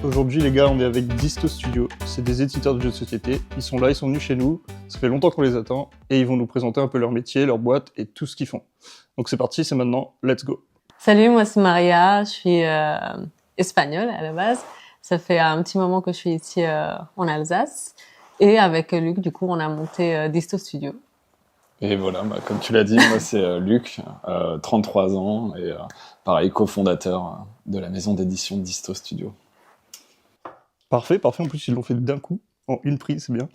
Aujourd'hui, les gars, on est avec Disto Studio. C'est des éditeurs de jeux de société. Ils sont là, ils sont venus chez nous. Ça fait longtemps qu'on les attend. Et ils vont nous présenter un peu leur métier, leur boîte et tout ce qu'ils font. Donc c'est parti, c'est maintenant. Let's go. Salut, moi c'est Maria. Je suis espagnole à la base. Ça fait un petit moment que je suis ici en Alsace. Et avec Luc, du coup, on a monté Disto Studio. Et voilà, comme tu l'as dit, moi c'est Luc, 33 ans et pareil, cofondateur de la maison d'édition Disto Studio. Parfait. En plus, ils l'ont fait d'un coup, en une prise, c'est bien.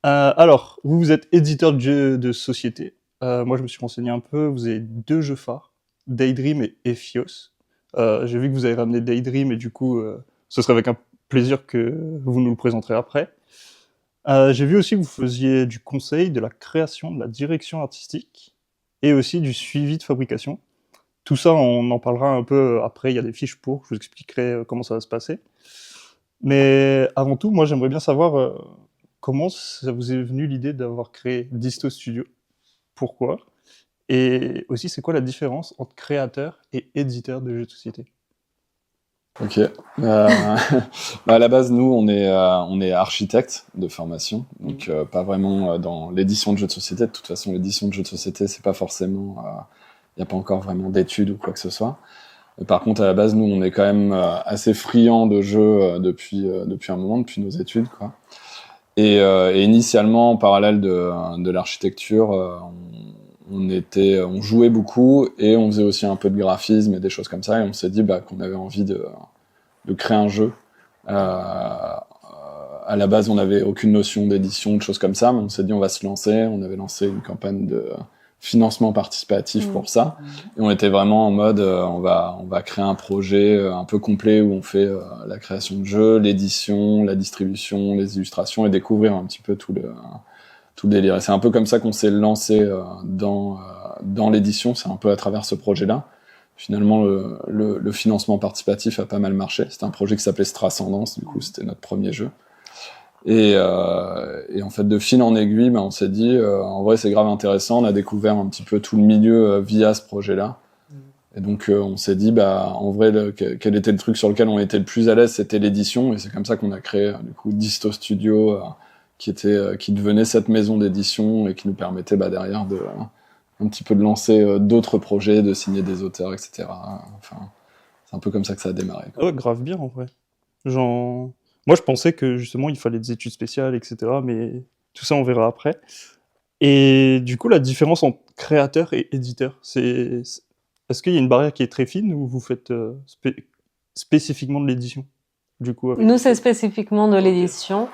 Alors, vous êtes éditeur de jeux de société. Moi, je me suis renseigné un peu. Vous avez 2 jeux phares, Daydream et Ephios. J'ai vu que vous avez ramené Daydream et du coup, ce serait avec un plaisir que vous nous le présenterez après. J'ai vu aussi que vous faisiez du conseil, de la création, de la direction artistique et aussi du suivi de fabrication. Tout ça, on en parlera un peu après. Il y a des fiches pour, je vous expliquerai comment ça va se passer. Mais avant tout, moi, j'aimerais bien savoir comment ça vous est venu l'idée d'avoir créé Disto Studio. Pourquoi? Et aussi, c'est quoi la différence entre créateur et éditeur de jeux de société? Ok. À la base, nous, on est architecte de formation, donc pas vraiment dans l'édition de jeux de société. De toute façon, l'édition de jeux de société, c'est pas forcément, y a pas encore vraiment d'études ou quoi que ce soit. Par contre, à la base, nous, on est quand même assez friands de jeux depuis un moment, depuis nos études, quoi. Et initialement, en parallèle de l'architecture, on jouait beaucoup et on faisait aussi un peu de graphisme et des choses comme ça. Et on s'est dit qu'on avait envie de créer un jeu. À la base, on n'avait aucune notion d'édition, de choses comme ça, mais on s'est dit on va se lancer. On avait lancé une campagne de financement participatif pour ça. Et on était vraiment en mode on va créer un projet un peu complet où on fait la création de jeux, l'édition, la distribution, les illustrations et découvrir un petit peu tout le délire. Et c'est un peu comme ça qu'on s'est lancé dans l'édition, c'est un peu à travers ce projet-là. Finalement, le financement participatif a pas mal marché. C'était un projet qui s'appelait Strascendance, du coup c'était notre premier jeu. Et en fait, de fil en aiguille, on s'est dit, en vrai, c'est grave intéressant. On a découvert un petit peu tout le milieu via ce projet-là. Et donc, on s'est dit, en vrai, quel était le truc sur lequel on était le plus à l'aise, c'était l'édition. Et c'est comme ça qu'on a créé, du coup, Disto Studio, qui devenait cette maison d'édition et qui nous permettait, derrière un petit peu de lancer d'autres projets, de signer des auteurs, etc. Enfin, c'est un peu comme ça que ça a démarré, quoi. Ouais, grave bien en vrai. Genre... Moi, je pensais que justement, il fallait des études spéciales, etc. Mais tout ça, on verra après. Et du coup, la différence entre créateur et éditeur, est-ce qu'il y a une barrière qui est très fine ou vous faites spécifiquement de l'édition du coup, avec Nous, c'est spécifiquement de l'édition.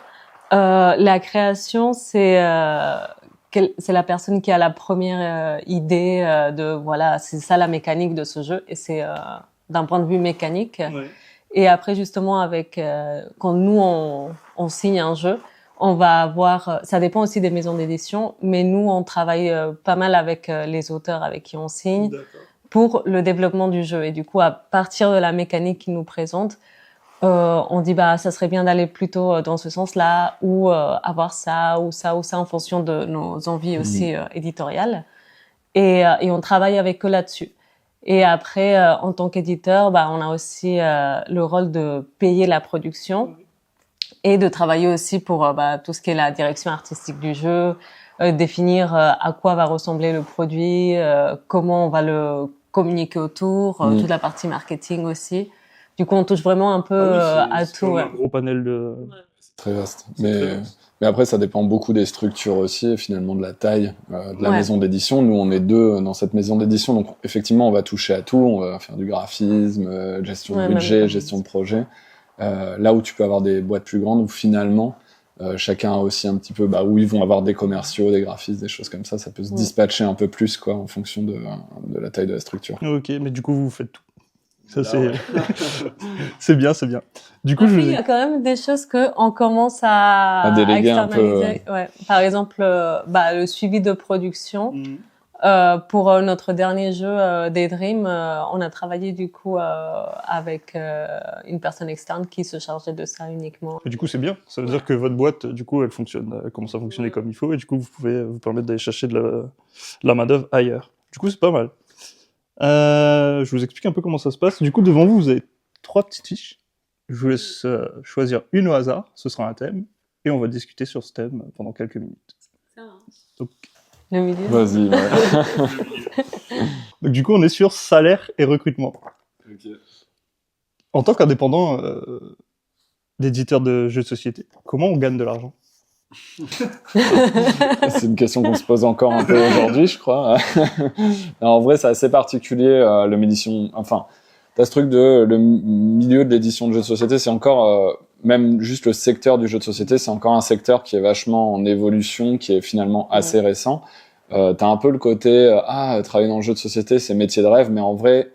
La création, c'est la personne qui a la première idée de voilà, c'est ça la mécanique de ce jeu et c'est d'un point de vue mécanique. Ouais. Et après justement avec quand nous on signe un jeu, on va avoir ça dépend aussi des maisons d'édition, mais nous on travaille pas mal avec les auteurs avec qui on signe pour le développement du jeu et du coup à partir de la mécanique qu'ils nous présentent, on dit ça serait bien d'aller plutôt dans ce sens-là ou avoir ça ou ça ou ça en fonction de nos envies aussi éditoriales et on travaille avec eux là-dessus. Et après en tant qu'éditeur, on a aussi le rôle de payer la production et de travailler aussi pour tout ce qui est la direction artistique du jeu, définir à quoi va ressembler le produit, comment on va le communiquer autour, toute la partie marketing aussi. Du coup, on touche vraiment un peu à tout. Ouais. Un gros panel de... C'est très vaste. Mais après, ça dépend beaucoup des structures aussi, et finalement de la taille de la maison d'édition. Nous, on est 2 dans cette maison d'édition, donc effectivement, on va toucher à tout. On va faire du graphisme, gestion de budget, gestion de projet. Là où tu peux avoir des boîtes plus grandes, où finalement, chacun a aussi un petit peu, où ils vont avoir des commerciaux, des graphistes, des choses comme ça. Ça peut se dispatcher un peu plus, quoi, en fonction de la taille de la structure. Ok, mais du coup, vous faites tout. Ça, c'est... c'est bien. Du coup, il y a quand même des choses qu'on commence à déléguer externaliser. Un peu. Ouais. Par exemple, le suivi de production. Pour notre dernier jeu, Daydream, on a travaillé du coup avec une personne externe qui se chargeait de ça uniquement. Et du coup, c'est bien. Ça veut dire que votre boîte, du coup, elle commence à fonctionner comme il faut, et du coup, vous pouvez vous permettre d'aller chercher de la main-d'œuvre ailleurs. Du coup, c'est pas mal. Je vous explique un peu comment ça se passe. Du coup, devant vous, vous avez 3 petites fiches. Je vous laisse choisir une au hasard, ce sera un thème, et on va discuter sur ce thème pendant quelques minutes. Donc, Le milieu. Vas-y. Ouais. donc du coup, on est sur salaire et recrutement. En tant qu'indépendant d'éditeur de jeux de société, comment on gagne de l'argent? C'est une question qu'on se pose encore un peu aujourd'hui, je crois. Alors, en vrai, c'est assez particulier, l'édition. Enfin, t'as ce truc le milieu de l'édition de jeux de société, c'est encore, même juste le secteur du jeu de société, c'est encore un secteur qui est vachement en évolution, qui est finalement assez récent. T'as un peu le côté, travailler dans le jeu de société, c'est métier de rêve, mais en vrai,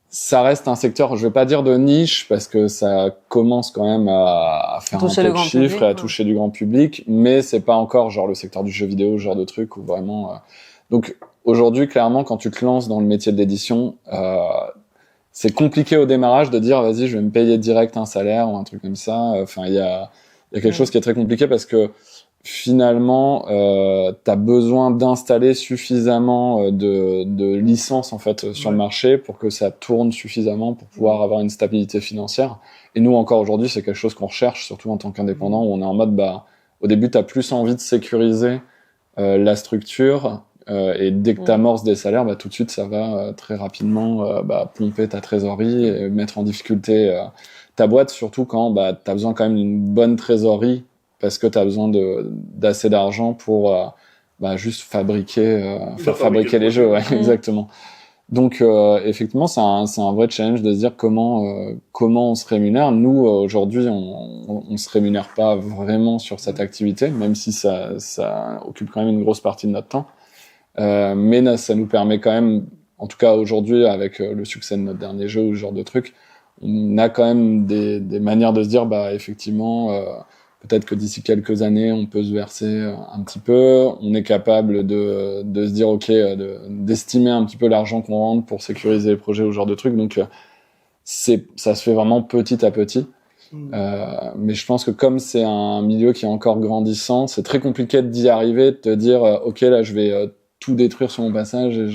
ça reste un secteur, je vais pas dire de niche, parce que ça commence quand même à faire un peu de chiffres et à toucher du grand public, mais c'est pas encore genre le secteur du jeu vidéo, genre de truc où vraiment... Donc aujourd'hui, clairement, quand tu te lances dans le métier de l'édition, c'est compliqué au démarrage de dire vas-y, je vais me payer direct un salaire ou un truc comme ça. Enfin, il y a quelque chose qui est très compliqué parce que finalement, tu as besoin d'installer suffisamment de licences en fait sur le marché pour que ça tourne suffisamment pour pouvoir avoir une stabilité financière. Et nous, encore aujourd'hui, c'est quelque chose qu'on recherche, surtout en tant qu'indépendant, où on est en mode, au début, tu as plus envie de sécuriser la structure, et dès que tu amorces des salaires, tout de suite, ça va très rapidement pomper ta trésorerie et mettre en difficulté ta boîte, surtout quand tu as besoin quand même d'une bonne trésorerie parce que tu as besoin d'assez d'argent pour juste faire fabriquer les jeux, exactement. Donc effectivement, c'est un vrai challenge de se dire comment on se rémunère. Nous aujourd'hui, on se rémunère pas vraiment sur cette activité, même si ça occupe quand même une grosse partie de notre temps. Mais ça nous permet quand même, en tout cas aujourd'hui, avec le succès de notre dernier jeu ou ce genre de truc, on a quand même des manières de se dire, effectivement, peut-être que d'ici quelques années, on peut se verser un petit peu. On est capable de se dire, ok, d'estimer un petit peu l'argent qu'on rentre pour sécuriser les projets ou ce genre de truc. Donc, ça se fait vraiment petit à petit. Mais je pense que comme c'est un milieu qui est encore grandissant, c'est très compliqué d'y arriver, de te dire, ok, là, je vais tout détruire sur mon passage et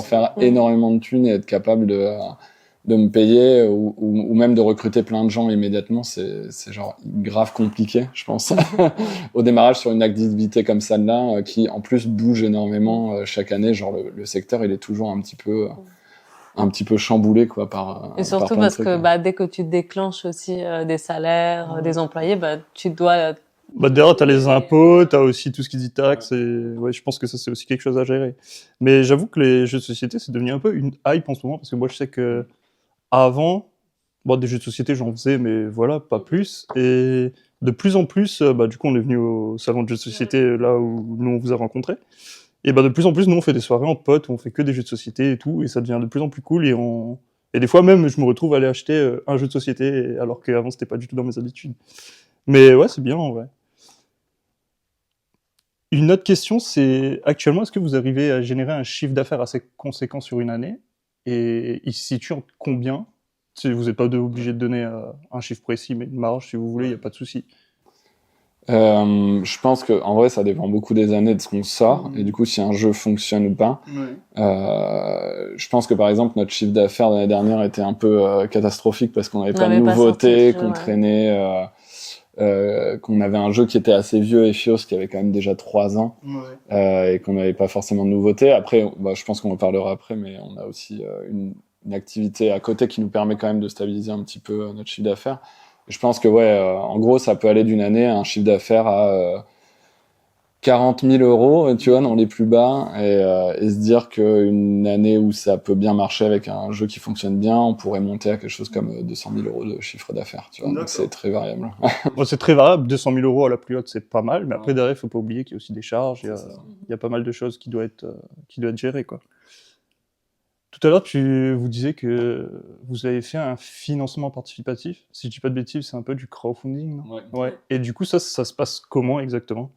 faire énormément de thunes et être capable de me payer ou même de recruter plein de gens immédiatement, c'est genre grave compliqué, je pense. Au démarrage sur une activité comme celle-là, qui en plus bouge énormément chaque année, genre le secteur, il est toujours un petit peu chamboulé quoi par et surtout parce que dès que tu déclenches aussi des salaires des employés, tu dois derrière, t'as les impôts, t'as aussi tout ce qui dit taxes, et je pense que ça, c'est aussi quelque chose à gérer. Mais j'avoue que les jeux de société, c'est devenu un peu une hype en ce moment, parce que moi, je sais que avant, des jeux de société, j'en faisais, mais voilà, pas plus. Et de plus en plus, du coup, on est venu au salon de jeux de société, là où nous, on vous a rencontrés. Et de plus en plus, nous, on fait des soirées entre potes, où on fait que des jeux de société et tout, et ça devient de plus en plus cool, et des fois même, je me retrouve à aller acheter un jeu de société, alors qu'avant, c'était pas du tout dans mes habitudes. Mais ouais, c'est bien, en vrai. Une autre question, c'est actuellement, est-ce que vous arrivez à générer un chiffre d'affaires assez conséquent sur une année? Et il se situe en combien? Vous n'êtes pas obligé de donner un chiffre précis, mais une marge, si vous voulez, il n'y a pas de souci. Je pense que en vrai, ça dépend beaucoup des années de ce qu'on sort, et du coup, si un jeu fonctionne ou pas. Je pense que par exemple, notre chiffre d'affaires de l'année dernière était un peu catastrophique parce qu'on n'avait pas de nouveautés, qu'on traînait... qu'on avait un jeu qui était assez vieux et fios, qui avait quand même déjà 3 ans, et qu'on n'avait pas forcément de nouveautés. Après, je pense qu'on en parlera après, mais on a aussi une activité à côté qui nous permet quand même de stabiliser un petit peu notre chiffre d'affaires. Je pense que en gros, ça peut aller d'une année à un chiffre d'affaires à 40 000 euros, tu vois, dans les plus bas, et se dire qu'une année où ça peut bien marcher avec un jeu qui fonctionne bien, on pourrait monter à quelque chose comme 200 000 euros de chiffre d'affaires, tu vois. Donc c'est très variable. C'est très variable, 200 000 euros à la plus haute, c'est pas mal, mais après, derrière, il faut pas oublier qu'il y a aussi des charges, il y a pas mal de choses qui doivent être gérées, quoi. Tout à l'heure, vous disais que vous avez fait un financement participatif. Si je dis pas de bêtises, c'est un peu du crowdfunding, non? Ouais. Et du coup, ça se passe comment exactement?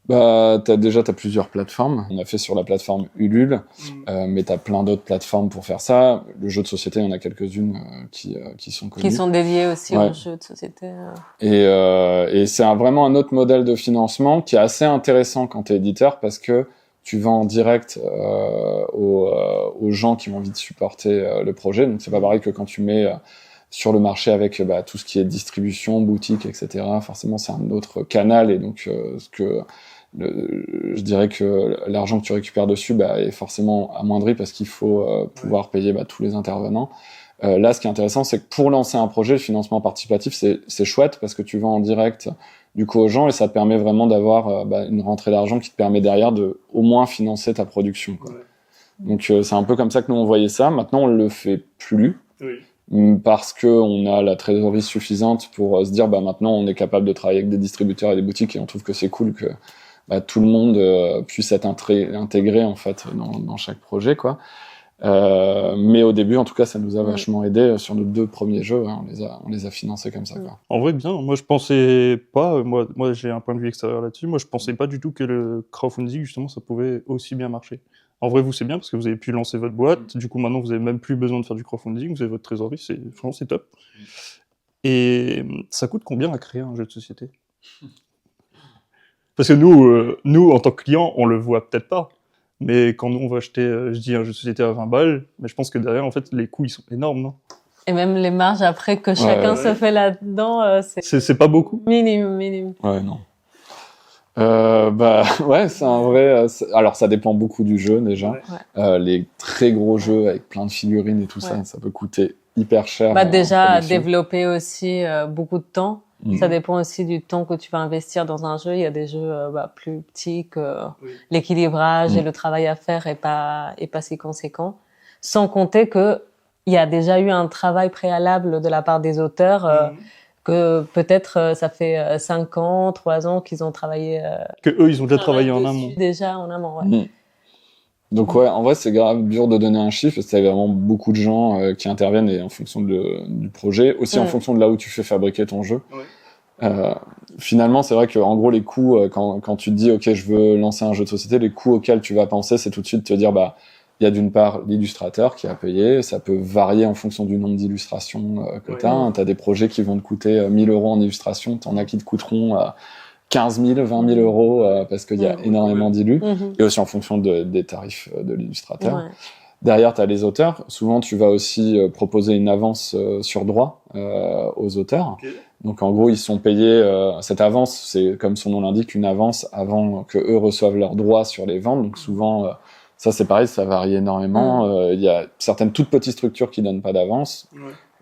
T'as plusieurs plateformes. On a fait sur la plateforme Ulule, mais t'as plein d'autres plateformes pour faire ça. Le jeu de société, il y en a quelques-unes qui sont connues. Qui sont dédiées aussi aux jeux de société. Et c'est vraiment un autre modèle de financement qui est assez intéressant quand t'es éditeur, parce que tu vends en direct aux gens qui ont envie de supporter le projet. Donc c'est pas pareil que quand tu mets sur le marché avec tout ce qui est distribution, boutique, etc. Forcément, c'est un autre canal, et donc je dirais que l'argent que tu récupères dessus est forcément amoindri parce qu'il faut pouvoir payer tous les intervenants. Là, ce qui est intéressant, c'est que pour lancer un projet, le financement participatif, c'est chouette parce que tu vas en direct du coup aux gens, et ça te permet vraiment d'avoir une rentrée d'argent qui te permet derrière de au moins financer ta production, quoi. Ouais. Donc c'est un peu comme ça que nous on voyait ça. Maintenant, on le fait plus. Oui. Parce que on a la trésorerie suffisante pour se dire maintenant on est capable de travailler avec des distributeurs et des boutiques, et on trouve que c'est cool que tout le monde puisse être intégré en fait dans chaque projet, quoi. Mais au début, en tout cas, ça nous a vachement aidé sur nos 2 premiers jeux. Hein, on les a financés comme ça, quoi. En vrai, bien. Moi, je pensais pas. Moi, j'ai un point de vue extérieur là-dessus. Moi, je pensais pas du tout que le crowdfunding, justement, ça pouvait aussi bien marcher. En vrai, vous, c'est bien parce que vous avez pu lancer votre boîte. Du coup, maintenant, vous avez même plus besoin de faire du crowdfunding. Vous avez votre trésorerie. Franchement, c'est top. Et ça coûte combien à créer un jeu de société? Parce que nous, en tant que client, on le voit peut-être pas. Mais quand nous, on va acheter, je dis un jeu de société à 20 balles, mais je pense que derrière, en fait, les coûts, ils sont énormes, non? Et même les marges après que chacun se fait là-dedans, c'est pas beaucoup? Minime. Ouais, non. Ouais, c'est un vrai. Alors, ça dépend beaucoup du jeu déjà. Ouais. Les très gros jeux avec plein de figurines et tout ça peut coûter hyper cher. Déjà, développer aussi beaucoup de temps. Ça dépend aussi du temps que tu vas investir dans un jeu. Il y a des jeux plus petits que l'équilibrage et le travail à faire est pas si conséquent. Sans compter que il y a déjà eu un travail préalable de la part des auteurs. Que peut-être ça fait 5 ans, 3 ans qu'ils ont travaillé. Que eux, ils ont déjà travaillé en amont. Déjà en amont, ouais. Donc ouais, en vrai, c'est grave dur de donner un chiffre, parce qu'il y a vraiment beaucoup de gens qui interviennent, et en fonction du projet, aussi en fonction de là où tu fais fabriquer ton jeu. Ouais. Finalement, c'est vrai que en gros, les coûts, quand tu te dis ok, je veux lancer un jeu de société, les coûts auxquels tu vas penser, c'est tout de suite te dire il y a d'une part l'illustrateur qui a payé, ça peut varier en fonction du nombre d'illustrations que t'as des projets qui vont te coûter 1 000 € en illustration, t'en as qui te coûteront 15 000, 20 000 € parce qu'il y a énormément d'illus, et aussi en fonction des tarifs de l'illustrateur. Ouais. Derrière, t'as les auteurs. Souvent, tu vas aussi proposer une avance sur droit aux auteurs. Okay. Donc, en gros, ils sont payés. Cette avance, c'est comme son nom l'indique, une avance avant que eux reçoivent leurs droits sur les ventes. Donc, souvent, ça c'est pareil, ça varie énormément. Il y a certaines toutes petites structures qui donnent pas d'avance.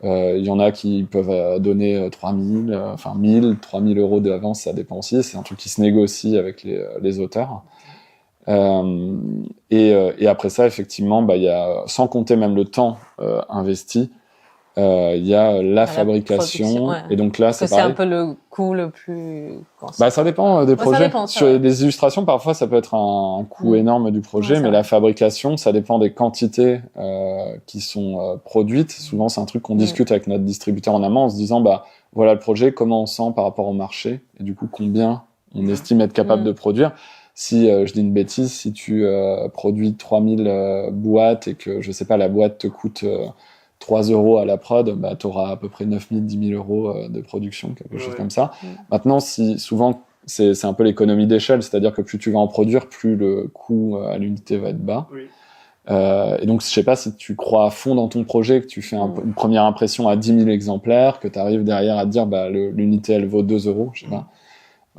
Il y en a qui peuvent donner 3 000, 1 000, 3 000 € d'avance, ça dépend aussi. C'est un truc qui se négocie avec les auteurs. Et après ça, effectivement, il y a, sans compter même le temps investi, il y a la fabrication. Et donc là, c'est pareil. C'est un peu le coût le plus... ça dépend des projets. Ça dépend, sur des illustrations, parfois, ça peut être un coût énorme du projet, mais la fabrication, ça dépend des quantités qui sont produites. Souvent, c'est un truc qu'on discute avec notre distributeur en amont, en se disant, voilà le projet, comment on sent par rapport au marché, et du coup, combien on estime être capable de produire. Si je dis une bêtise, si tu produis 3000 boîtes et que, je sais pas, la boîte te coûte 3 € à la prod, tu auras à peu près 9 000, 10 000 € de production, quelque chose comme ça. Maintenant, souvent, c'est un peu l'économie d'échelle, c'est-à-dire que plus tu vas en produire, plus le coût à l'unité va être bas. Et donc, je sais pas si tu crois à fond dans ton projet, que tu fais une première impression à 10 000 exemplaires, que tu arrives derrière à te dire, l'unité, elle vaut 2 €, je sais pas.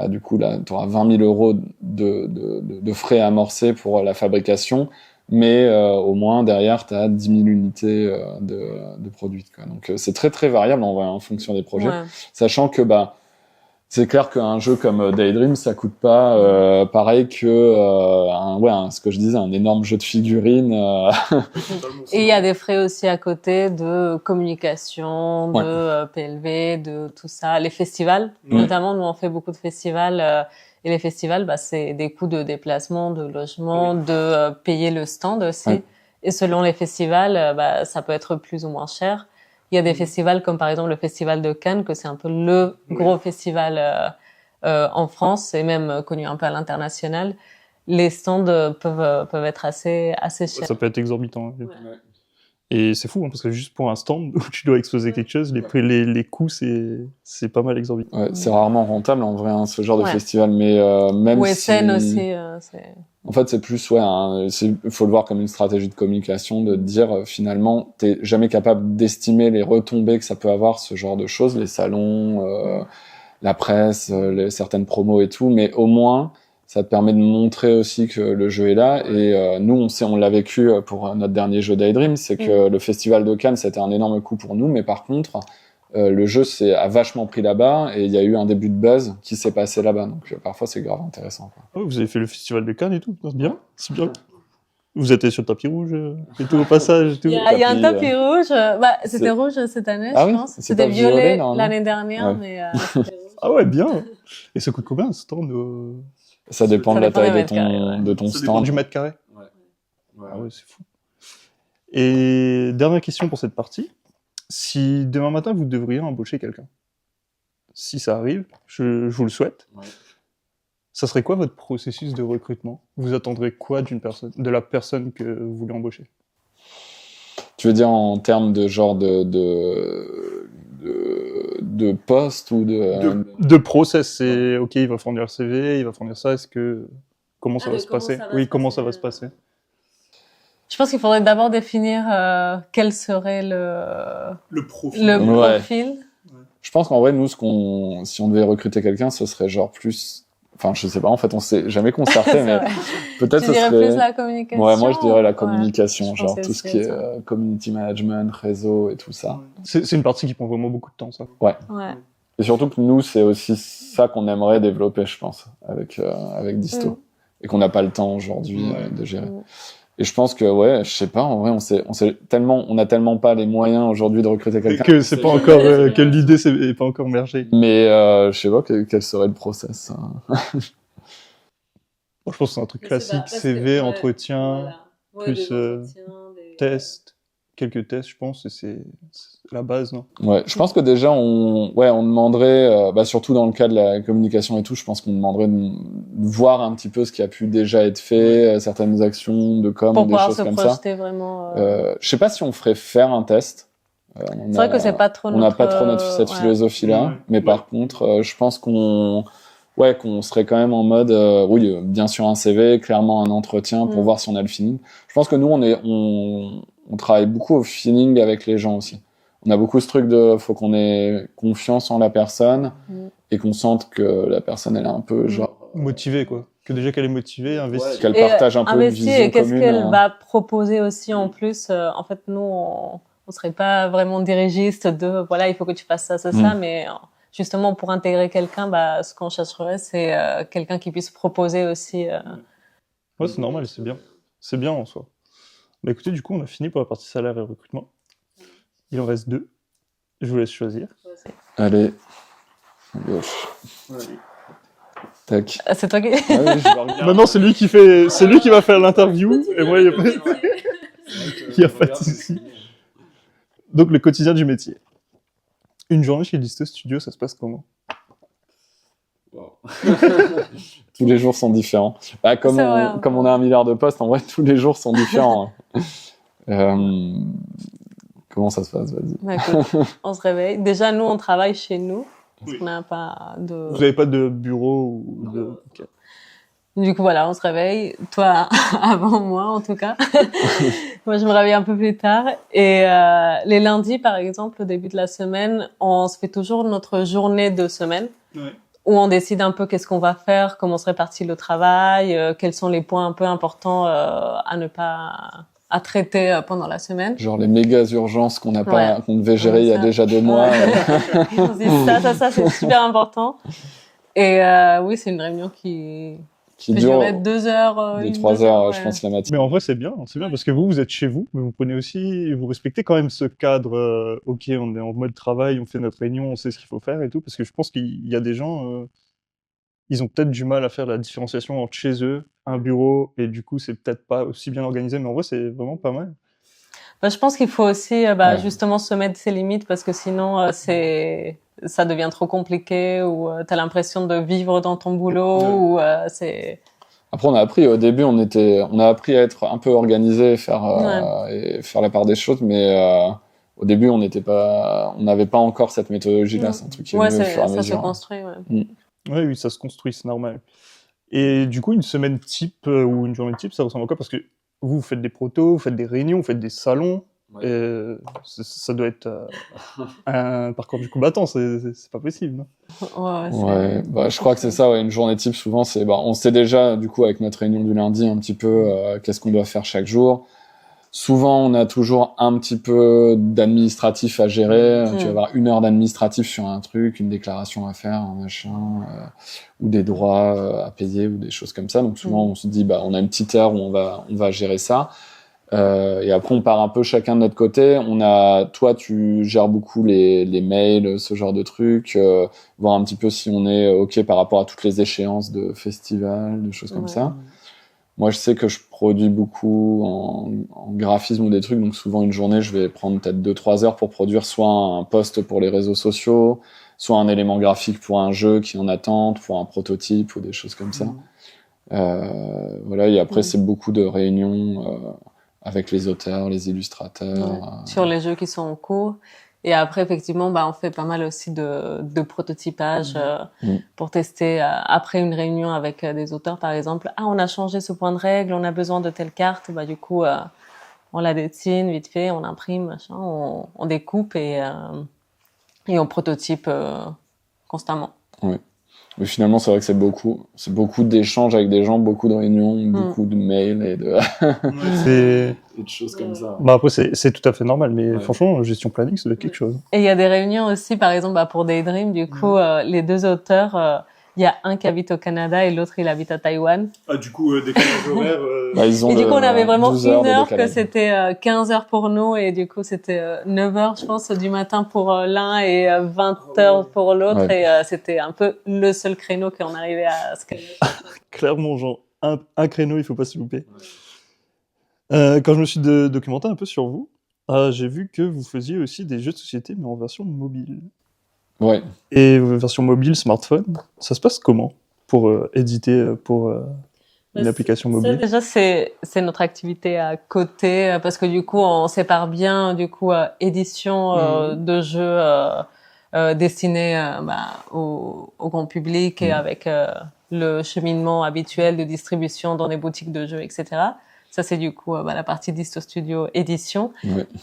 Du coup, là, tu auras 20 000 € de frais amorcés pour la fabrication, mais au moins, derrière, tu as 10 000 unités de produites, quoi. Donc, c'est très, très variable en fonction des projets. Sachant que c'est clair qu'un jeu comme Daydream, ça coûte pas pareil que ce que je disais, un énorme jeu de figurines. Et il y a des frais aussi à côté de communication, de PLV, de tout ça. Les festivals, notamment, nous on fait beaucoup de festivals. Et les festivals, c'est des coûts de déplacement, de logement, de payer le stand aussi. Et selon les festivals, ça peut être plus ou moins cher. Il y a des festivals comme par exemple le festival de Cannes, que c'est un peu le gros festival en France et même connu un peu à l'international. Les stands peuvent être assez chers. Ça peut être exorbitant. Et c'est fou, hein, parce que juste pour un stand où tu dois exposer quelque chose, les coûts, c'est pas mal exorbitant. Ouais, c'est rarement rentable en vrai, hein, ce genre de Ouais. festival, mais même Ou si... SN aussi, c'est... En fait, c'est plus, ouais, faut le voir comme une stratégie de communication, de dire finalement, t'es jamais capable d'estimer les retombées que ça peut avoir, ce genre de choses, les salons, la presse, certaines promos et tout, mais au moins, ça te permet de montrer aussi que le jeu est là. Et nous, on l'a vécu pour notre dernier jeu Daydream, c'est que le festival de Cannes, c'était un énorme coup pour nous, mais par contre, le jeu a vachement pris là-bas et il y a eu un début de buzz qui s'est passé là-bas. Donc parfois, c'est grave intéressant, quoi. Oh, vous avez fait le festival de Cannes et tout, c'est bien, c'est bien. Vous étiez sur le tapis rouge et tout au passage et tout. Il y a un tapis rouge. C'était rouge cette année, Ah je oui, pense. c'est C'était pas violet, normalement. l'année dernière, Ouais. mais Ah ouais, bien. Et ça coûte combien un stand Ça dépend de la dépend des taille mètres carrés, ouais. de ton Ça dépend stand. du mètre carré. Ouais. Ah ouais, c'est fou. Et dernière question pour cette partie. Si demain matin vous devriez embaucher quelqu'un, si ça arrive, je vous le souhaite, ça serait quoi votre processus de recrutement? Vous attendrez quoi de la personne que vous voulez embaucher? Tu veux dire en termes de genre de poste ou De process, c'est ok, il va fournir le CV, il va fournir ça, comment ça va se passer? Oui, comment ça va se passer? je pense qu'il faudrait d'abord définir quel serait le profil. Ouais. profil. Je pense qu'en vrai, nous, si on devait recruter quelqu'un, ce serait genre plus... Enfin, je sais pas, en fait, on s'est jamais concerté, mais peut-être Tu ce dirais serait... plus la communication? Ouais, moi, je dirais la Ouais, communication, je genre pensais tout ce aussi qui à est ça. community management, réseau et tout ça. C'est une partie qui prend vraiment beaucoup de temps, ça. Ouais. Et surtout que nous, c'est aussi ça qu'on aimerait développer, je pense, avec Disto. Et qu'on n'a pas le temps aujourd'hui de gérer. Et je pense que, ouais, je sais pas, en vrai, on a tellement pas les moyens aujourd'hui de recruter quelqu'un. Que c'est pas encore, que l'idée est pas encore mergée. Mais, je sais pas quel serait le process. Moi, je pense que c'est un truc classique, CV, entretien, plus tests, quelques tests, je pense, et c'est la base, non? Ouais, je pense que déjà on demanderait, surtout dans le cas de la communication et tout, je pense qu'on demanderait de voir un petit peu ce qui a pu déjà être fait, certaines actions de com, Pour des pouvoir choses se comme projeter vraiment. Je sais pas si on ferait faire un test. C'est vrai que c'est pas trop on n'a pas trop cette philosophie-là, mais par contre, je pense qu'on serait quand même en mode, oui, bien sûr un CV, clairement un entretien pour voir si on a le feeling. Je pense que nous, on travaille beaucoup au feeling avec les gens aussi. On a beaucoup ce truc faut qu'on ait confiance en la personne et qu'on sente que la personne, elle est un peu genre... motivée, quoi. Que déjà qu'elle est motivée, investie. Qu'elle partage un peu une vision commune. Et qu'est-ce qu'elle va proposer aussi en plus. En fait, nous, on serait pas vraiment dirigiste de, voilà, il faut que tu fasses ça, ça, mais justement, pour intégrer quelqu'un, ce qu'on chercherait, c'est quelqu'un qui puisse proposer aussi. Ouais, c'est normal, c'est bien. C'est bien en soi. Bah écoutez, du coup, on a fini pour la partie salaire et recrutement. Il en reste 2. Je vous laisse choisir. Allez. Gauche. Tac. C'est toi qui... Ah oui, je vais regarder. Maintenant, c'est lui qui va faire l'interview, et moi, il n'y a pas de souci. Donc, le quotidien du métier. Une journée chez Disto Studio, ça se passe comment? Tous les jours sont différents. Comme on a 1 milliard de postes, en vrai, tous les jours sont différents. Comment ça se passe? Vas-y. Écoute, on se réveille. Déjà, nous, on travaille chez nous. Parce qu'on n'a pas de... Vous n'avez pas de bureau ou de... Okay. Du coup, voilà, on se réveille. Toi, avant moi, en tout cas. Moi, je me réveille un peu plus tard. Et les lundis, par exemple, au début de la semaine, on se fait toujours notre journée de semaine. Ouais. Où on décide un peu qu'est-ce qu'on va faire, comment se répartit le travail, quels sont les points un peu importants à ne pas... à traiter pendant la semaine. Genre les méga urgences qu'on devait gérer il y a déjà 2 mois. On se dit ça, c'est super important. Et oui, c'est une réunion qui dure 2 heures. De 3 heures, je pense, la matinée. Mais en vrai, c'est bien parce que vous êtes chez vous, mais vous prenez aussi, vous respectez quand même ce cadre, ok, on est en mode travail, on fait notre réunion, on sait ce qu'il faut faire et tout, parce que je pense qu'il y a des gens, ils ont peut-être du mal à faire la différenciation entre chez eux, un bureau, et du coup, c'est peut-être pas aussi bien organisé, mais en vrai, c'est vraiment pas mal. Je pense qu'il faut aussi justement se mettre ses limites, parce que sinon, ça devient trop compliqué, ou t'as l'impression de vivre dans ton boulot, ou c'est... Après, on a appris, au début, on a appris à être un peu organisé, et faire la part des choses, mais au début, on n'avait pas encore cette méthodologie-là, c'est un truc qui est venu au fur et à mesure. Ça se construit, Oui, ça se construit, c'est normal. Et du coup, une semaine type ou une journée type, ça ressemble à quoi? Parce que vous faites des protos, vous faites des réunions, vous faites des salons. Ouais. Ça doit être un parcours du combattant, c'est pas possible. Ouais, bah, je crois que c'est ça, une journée type, souvent, on sait déjà, du coup, avec notre réunion du lundi, un petit peu qu'est-ce qu'on doit faire chaque jour. Souvent, on a toujours un petit peu d'administratif à gérer. Tu vas avoir 1 heure d'administratif sur un truc, une déclaration à faire, un machin, ou des droits à payer, ou des choses comme ça. Donc souvent, on se dit, on a une petite heure où on va gérer ça. Et après, on part un peu chacun de notre côté. Toi, tu gères beaucoup les mails, ce genre de trucs, voir un petit peu si on est OK par rapport à toutes les échéances de festivals, de choses comme ça. Moi, je sais que je produis beaucoup en graphisme ou des trucs, donc souvent une journée, je vais prendre peut-être 2-3 heures pour produire soit un post pour les réseaux sociaux, soit un élément graphique pour un jeu qui est en attente, pour un prototype ou des choses comme ça. Voilà, et après, c'est beaucoup de réunions avec les auteurs, les illustrateurs. Sur les jeux qui sont en cours. Et après, effectivement, on fait pas mal aussi de prototypage pour tester. Après une réunion avec des auteurs, par exemple, on a changé ce point de règle, on a besoin de telle carte. Du coup, on la dessine vite fait, on imprime, machin, on découpe et on prototype constamment. Oui. Mais finalement, c'est vrai que c'est beaucoup d'échanges avec des gens, beaucoup de réunions, beaucoup de mails et de choses comme ça. Après, c'est tout à fait normal, mais franchement, gestion planning, ça doit être quelque chose. Et il y a des réunions aussi, par exemple, pour Daydream, du coup, les 2 auteurs, il y a un qui habite au Canada et l'autre, il habite à Taïwan. Du coup, décalage horaire. Et du coup, on avait vraiment 1 heure que c'était 15 heures pour nous et du coup, c'était 9 heures, je pense, du matin pour l'un et 20 heures pour l'autre. Et c'était un peu le seul créneau qu'on arrivait à se caler. Clairement, genre, un créneau, il faut pas se louper. Quand je me suis documenté un peu sur vous, j'ai vu que vous faisiez aussi des jeux de société, mais en version mobile. Ouais. Et version mobile, smartphone, ça se passe comment pour éditer pour une application mobile? Ça, déjà, c'est notre activité à côté, parce que du coup, on sépare bien, du coup, édition de jeux destinés au grand public et avec le cheminement habituel de distribution dans des boutiques de jeux, etc. Ça, c'est du coup la partie Disto Studio édition.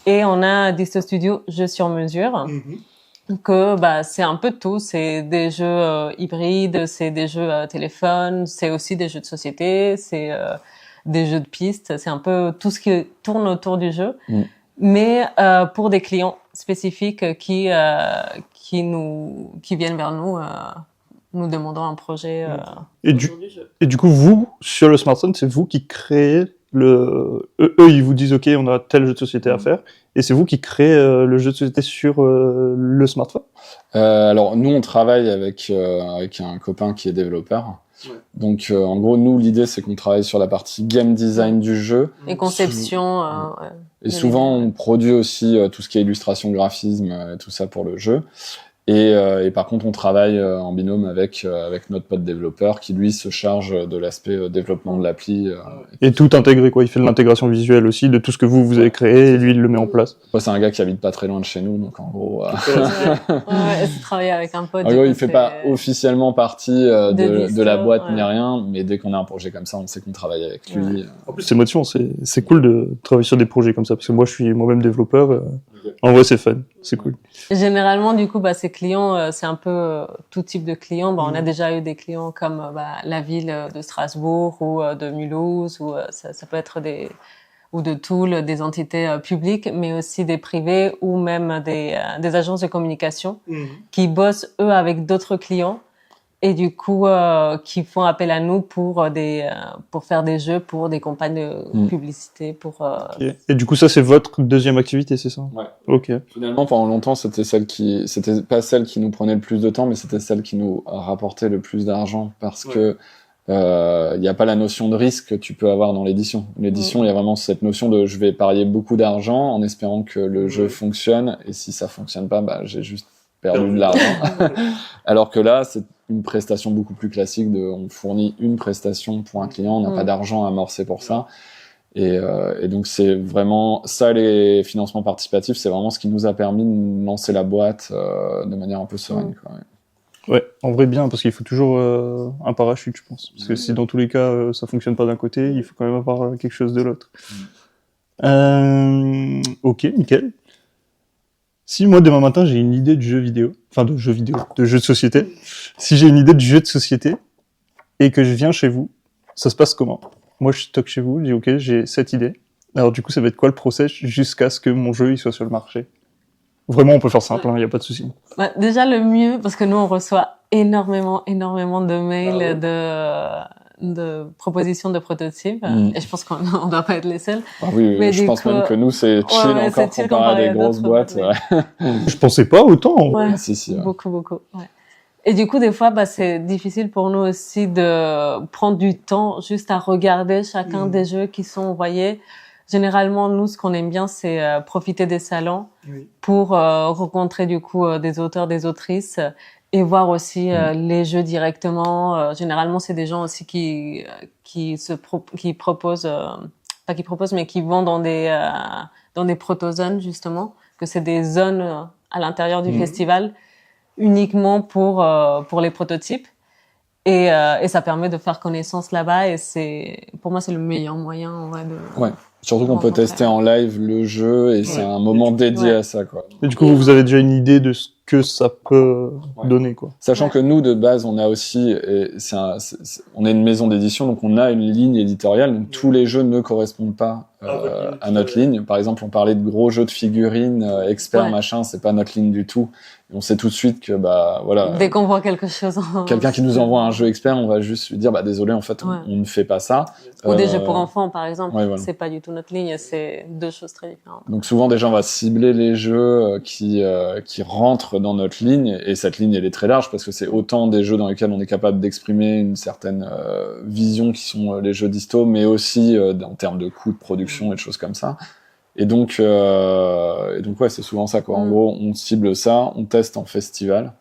Et on a Disto Studio jeux sur mesure. Que c'est un peu de tout, c'est des jeux hybrides, c'est des jeux téléphone, c'est aussi des jeux de société, c'est des jeux de piste, c'est un peu tout ce qui tourne autour du jeu, mais pour des clients spécifiques qui viennent vers nous nous demandant un projet autour du jeu. Et du coup, vous, sur le smartphone, c'est vous qui créez eux, ils vous disent, OK, on a tel jeu de société à faire, et c'est vous qui créez le jeu de société sur le smartphone? Alors, nous, on travaille avec un copain qui est développeur. Donc, en gros, nous, l'idée, c'est qu'on travaille sur la partie game design du jeu. Et conception. Et souvent, on produit aussi tout ce qui est illustration, graphisme, tout ça pour le jeu. Et par contre, on travaille en binôme avec notre pote développeur qui, lui, se charge de l'aspect développement de l'appli. Et tout intégré, quoi. Il fait de l'intégration visuelle aussi, de tout ce que vous avez créé, et lui, il le met en place. Moi, c'est un gars qui habite pas très loin de chez nous, donc en gros... c'est travailler avec un pote. En gros, il fait pas officiellement partie de la boîte ni rien, mais dès qu'on a un projet comme ça, on sait qu'on travaille avec lui. En plus, c'est motivant, c'est cool de travailler sur des projets comme ça, parce que moi, je suis moi-même développeur. En vrai, c'est fun, c'est cool. Généralement, du coup, ces clients, c'est un peu tout type de clients. On a déjà eu des clients comme la ville de Strasbourg ou de Mulhouse, ou ça peut être ou de Toul, des entités publiques, mais aussi des privés ou même des agences de communication qui bossent eux avec d'autres clients et du coup qui font appel à nous pour faire des jeux, pour des campagnes de publicité, pour. Okay. Et du coup, ça c'est votre deuxième activité, c'est ça? Ouais. Ok. Finalement, pendant longtemps, c'était pas celle qui nous prenait le plus de temps, mais c'était celle qui nous rapportait le plus d'argent parce que il y a pas la notion de risque que tu peux avoir dans l'édition. L'édition, il y a vraiment cette notion de je vais parier beaucoup d'argent en espérant que le jeu fonctionne, et si ça fonctionne pas, j'ai juste perdu de l'argent. Alors que là, une prestation beaucoup plus classique on fournit une prestation pour un client, on n'a pas d'argent à amorcer pour ça. Et donc c'est vraiment ça, les financements participatifs, c'est vraiment ce qui nous a permis de lancer la boîte de manière un peu sereine, quoi. Ouais, en vrai bien, parce qu'il faut toujours un parachute, je pense. Parce que si dans tous les cas ça fonctionne pas d'un côté, il faut quand même avoir quelque chose de l'autre. Ok, nickel. Si moi demain matin j'ai une idée de jeu vidéo, de jeu de société, si j'ai une idée de jeu de société et que je viens chez vous, ça se passe comment? Moi je stocke chez vous, je dis ok, j'ai cette idée. Alors du coup ça va être quoi le process jusqu'à ce que mon jeu il soit sur le marché? Vraiment on peut faire simple, il y a pas de souci. Bah, déjà le mieux, parce que nous on reçoit énormément de mails de propositions de prototypes, et je pense qu'on on doit pas être les seuls. Ah oui, mais je pense même que nous c'est chill encore comparé à des grosses boîtes. Je pensais pas autant. Ouais, si, beaucoup. Ouais. Et du coup, des fois, c'est difficile pour nous aussi de prendre du temps juste à regarder chacun des jeux qui sont envoyés. Généralement, nous, ce qu'on aime bien, c'est profiter des salons pour rencontrer du coup des auteurs, des autrices et voir aussi les jeux directement. Généralement, c'est des gens aussi qui proposent, pas qui proposent, mais qui vont dans des protozones justement, que c'est des zones à l'intérieur du festival uniquement pour les prototypes. Et ça permet de faire connaissance là-bas, et pour moi c'est le meilleur moyen en vrai de. Ouais. Surtout qu'on peut tester en live le jeu, et c'est un moment dédié à ça, quoi. Et du coup, vous avez déjà une idée de ce que ça peut donner, quoi. Sachant que nous, de base, on a aussi, on est une maison d'édition, donc on a une ligne éditoriale, donc tous les jeux ne correspondent pas à notre ligne. Par exemple, on parlait de gros jeux de figurines, experts, machin, c'est pas notre ligne du tout. Et on sait tout de suite que, voilà. Dès qu'on voit quelque chose. Quelqu'un qui nous envoie un jeu expert, on va juste lui dire, désolé, en fait, on ne fait pas ça. Ou des jeux pour enfants, par exemple. Voilà. C'est pas du tout notre ligne, c'est deux choses très différentes. Donc souvent, déjà, on va cibler les jeux qui rentrent dans notre ligne, et cette ligne, elle est très large parce que c'est autant des jeux dans lesquels on est capable d'exprimer une certaine vision qui sont les jeux disto, mais aussi en termes de coûts de production et de choses comme ça. Et donc ouais, c'est souvent ça, quoi. En gros, on cible ça, on teste en festival,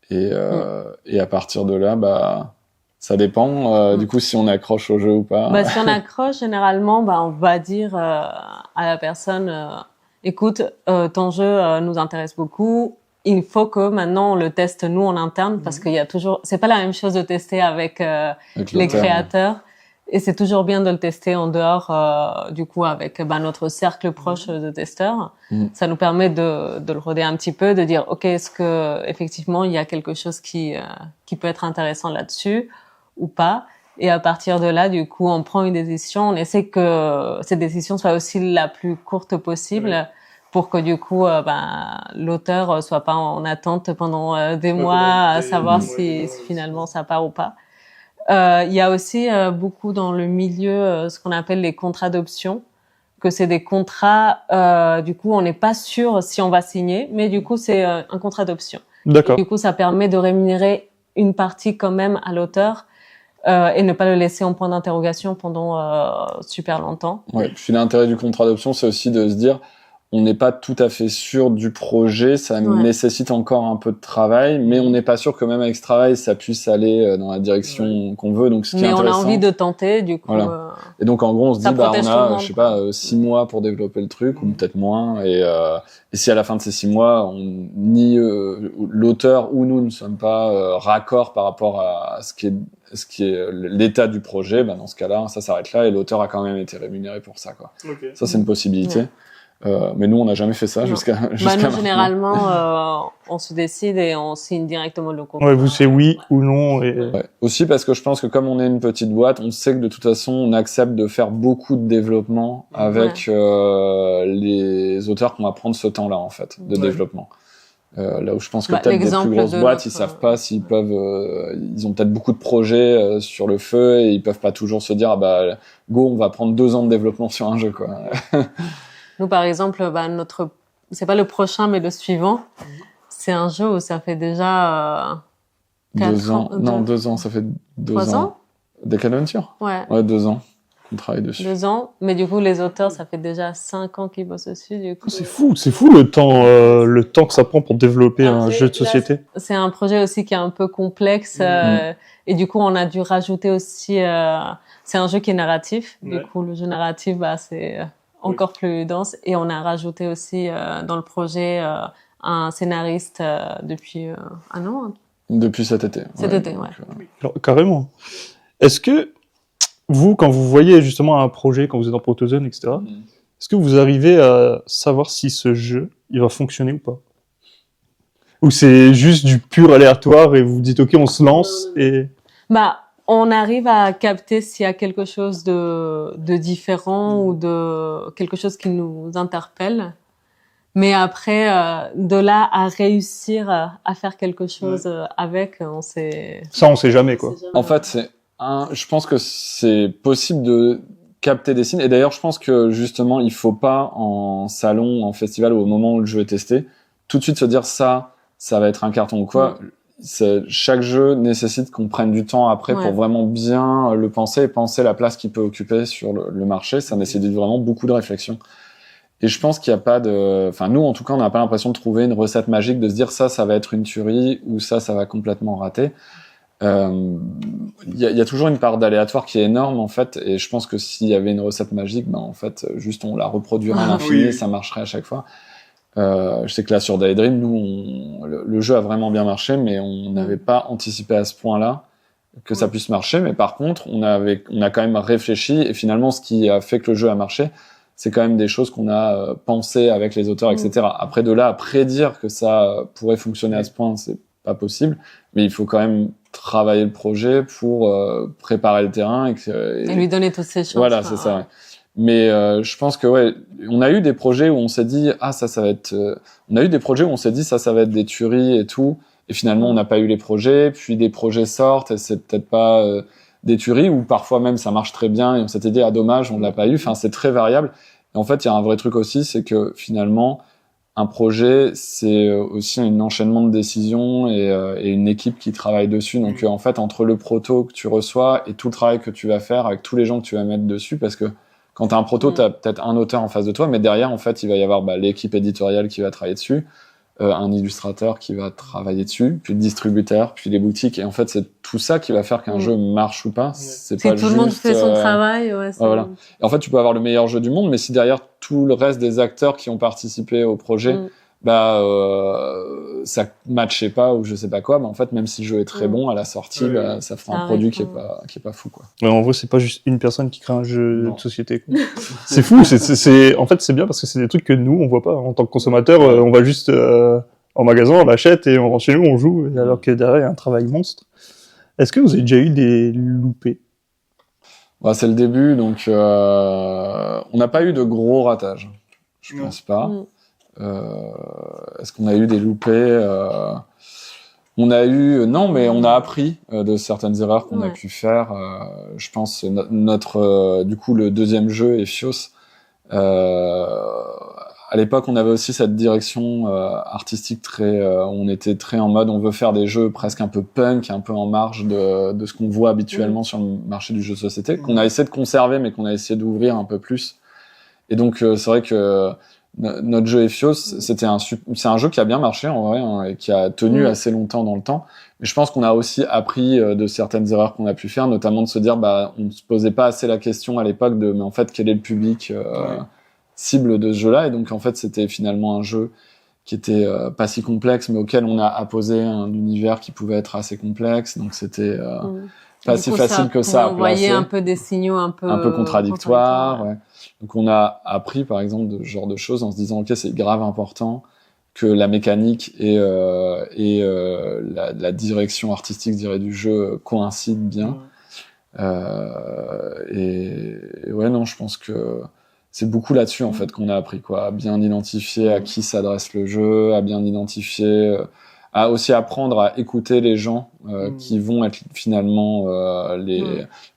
et à partir de là, ça dépend du coup si on accroche au jeu ou pas. Si on accroche, généralement, on va dire à la personne, écoute, ton jeu nous intéresse beaucoup. Il faut que maintenant on le teste nous en interne, parce qu'il y a toujours, c'est pas la même chose de tester avec les créateurs. Et c'est toujours bien de le tester en dehors, du coup, avec notre cercle proche de testeurs. Ça nous permet de le roder un petit peu, de dire, ok, est-ce que effectivement il y a quelque chose qui peut être intéressant là-dessus ou pas. Et à partir de là, du coup, on prend une décision. On essaie que cette décision soit aussi la plus courte possible, pour que du coup, l'auteur soit pas en attente pendant des mois à savoir si finalement ça part ou pas. Il y a aussi beaucoup dans le milieu ce qu'on appelle les contrats d'option, que c'est des contrats, du coup on n'est pas sûr si on va signer, mais du coup c'est un contrat d'option. D'accord. Et du coup ça permet de rémunérer une partie quand même à l'auteur, et ne pas le laisser en point d'interrogation pendant super longtemps. Ouais, puis l'intérêt du contrat d'option, c'est aussi de se dire, on n'est pas tout à fait sûr du projet, ça nécessite encore un peu de travail, mais on n'est pas sûr que même avec ce travail, ça puisse aller dans la direction qu'on veut. Donc, ce qui est intéressant, on a envie de tenter, du coup. Voilà. Et donc, en gros, on se dit, on a, je sais pas, 6 mois pour développer le truc, ou peut-être moins. Et si à la fin de ces 6 mois, ni l'auteur ou nous ne sommes pas raccord par rapport à ce qui est l'état du projet, dans ce cas-là, ça s'arrête là, et l'auteur a quand même été rémunéré pour ça, quoi. Okay. Ça, c'est une possibilité. Ouais. Mais nous, on n'a jamais fait ça jusqu'à nous, généralement, on se décide et on signe directement le contrat. Ouais, vous, c'est oui ou non. Et... Ouais. Aussi parce que je pense que comme on est une petite boîte, on sait que de toute façon, on accepte de faire beaucoup de développement avec les auteurs qu'on va prendre ce temps-là, en fait, de développement. Là où je pense que peut-être des plus grosses boîtes, ils savent pas s'ils peuvent, ils ont peut-être beaucoup de projets sur le feu, et ils peuvent pas toujours se dire, go, on va prendre 2 ans de développement sur un jeu, quoi. Nous, par exemple, c'est pas le prochain, mais le suivant. C'est un jeu où ça fait déjà 2 ans. Non, 2 ans, ça fait 2 ans. 3 ans? Deck Adventure? Ouais. Ouais, 2 ans. qu'on travaille dessus. 2 ans, mais du coup, les auteurs, ça fait déjà 5 ans qu'ils bossent dessus, du coup. C'est fou le temps que ça prend pour développer un jeu de société. C'est un projet aussi qui est un peu complexe, et du coup, on a dû rajouter aussi, c'est un jeu qui est narratif. Du coup, le jeu narratif, c'est encore plus dense, et on a rajouté aussi, dans le projet, un scénariste, depuis, un an. Depuis cet été. Cet été, ouais. Donc, Alors, carrément. Est-ce que vous, quand vous voyez justement un projet, quand vous êtes en protozone, etc., est-ce que vous arrivez à savoir si ce jeu, il va fonctionner ou pas? Ou c'est juste du pur aléatoire et vous vous dites, OK, on se lance et... On arrive à capter s'il y a quelque chose de différent ou de quelque chose qui nous interpelle. Mais après, de là à réussir à faire quelque chose avec, on sait... Ça, on sait jamais, quoi. En fait, je pense que c'est possible de capter des signes. Et d'ailleurs, je pense que justement, il faut pas en salon, en festival ou au moment où le jeu est testé, tout de suite se dire ça va être un carton ou quoi. Chaque jeu nécessite qu'on prenne du temps après pour vraiment bien le penser et penser la place qu'il peut occuper sur le marché. Ça nécessite vraiment beaucoup de réflexion. Et je pense qu'il n'y a pas de... Enfin, nous, en tout cas, on n'a pas l'impression de trouver une recette magique, de se dire ça va être une tuerie ou ça va complètement rater. Il y a toujours une part d'aléatoire qui est énorme, en fait. Et je pense que s'il y avait une recette magique, en fait, juste on la reproduirait à l'infini, ça marcherait à chaque fois. Je sais que là, sur Daydream, nous, le jeu a vraiment bien marché, mais on n'avait pas anticipé à ce point-là que ça puisse marcher. Mais par contre, on a quand même réfléchi. Et finalement, ce qui a fait que le jeu a marché, c'est quand même des choses qu'on a pensé avec les auteurs, etc. Après, de là à prédire que ça pourrait fonctionner à ce point, c'est pas possible. Mais il faut quand même travailler le projet pour préparer le terrain et lui donner toutes ses chances. Voilà, c'est ça. Ouais. Mais je pense que on a eu des projets où on s'est dit ça va être. On a eu des projets où on s'est dit ça va être des tueries et tout. Et finalement, on n'a pas eu les projets. Puis des projets sortent et c'est peut-être pas des tueries, ou parfois même ça marche très bien et on s'était dit dommage, on l'a pas eu. Enfin, c'est très variable. Et en fait, il y a un vrai truc aussi, c'est que finalement, un projet, c'est aussi un enchaînement de décisions et une équipe qui travaille dessus. Donc en fait, entre le proto que tu reçois et tout le travail que tu vas faire avec tous les gens que tu vas mettre dessus, parce que quand t'as un proto, t'as peut-être un auteur en face de toi, mais derrière, en fait, il va y avoir l'équipe éditoriale qui va travailler dessus, un illustrateur qui va travailler dessus, puis le distributeur, puis les boutiques. Et en fait, c'est tout ça qui va faire qu'un jeu marche ou pas. C'est pas tout juste, le monde fait son travail. Voilà. Et en fait, tu peux avoir le meilleur jeu du monde, mais si derrière tout le reste des acteurs qui ont participé au projet, ça matchait pas ou je sais pas quoi, en fait, même si le jeu est très bon à la sortie, ça fera un produit qui est pas fou, quoi. Ouais, en vrai, c'est pas juste une personne qui crée un jeu de société, quoi. C'est fou, en fait, c'est bien parce que c'est des trucs que nous, on voit pas. En tant que consommateur, on va juste en magasin, on l'achète et on rentre chez nous, on joue, alors que derrière, il y a un travail monstre. Est-ce que vous avez déjà eu des loupés? C'est le début, donc on n'a pas eu de gros ratages. Je pense pas. Est-ce qu'on a eu des loupés? On a eu non, mais on a appris de certaines erreurs qu'on a pu faire. Je pense notre du coup le deuxième jeu Ephios. À l'époque, on avait aussi cette direction artistique très. On était très en mode, on veut faire des jeux presque un peu punk, un peu en marge de ce qu'on voit habituellement sur le marché du jeu de société, qu'on a essayé de conserver, mais qu'on a essayé d'ouvrir un peu plus. Et donc, c'est vrai que notre jeu Ephios, c'est un jeu qui a bien marché en vrai, et qui a tenu assez longtemps dans le temps. Mais je pense qu'on a aussi appris de certaines erreurs qu'on a pu faire, notamment de se dire, on ne se posait pas assez la question à l'époque mais en fait, quel est le public cible de ce jeu-là? Et donc, en fait, c'était finalement un jeu qui était pas si complexe, mais auquel on a apposé un univers qui pouvait être assez complexe. Donc, c'était pas si facile que ça à placer. On voyait un peu des signaux un peu contradictoires. Ouais. Donc, on a appris, par exemple, de ce genre de choses en se disant, OK, c'est grave important que la mécanique et la direction artistique, je dirais, du jeu coïncident bien. Et ouais, non, je pense que c'est beaucoup là-dessus, en fait, qu'on a appris, quoi. À bien identifier à qui s'adresse le jeu, à bien identifier, à aussi apprendre à écouter les gens qui vont être finalement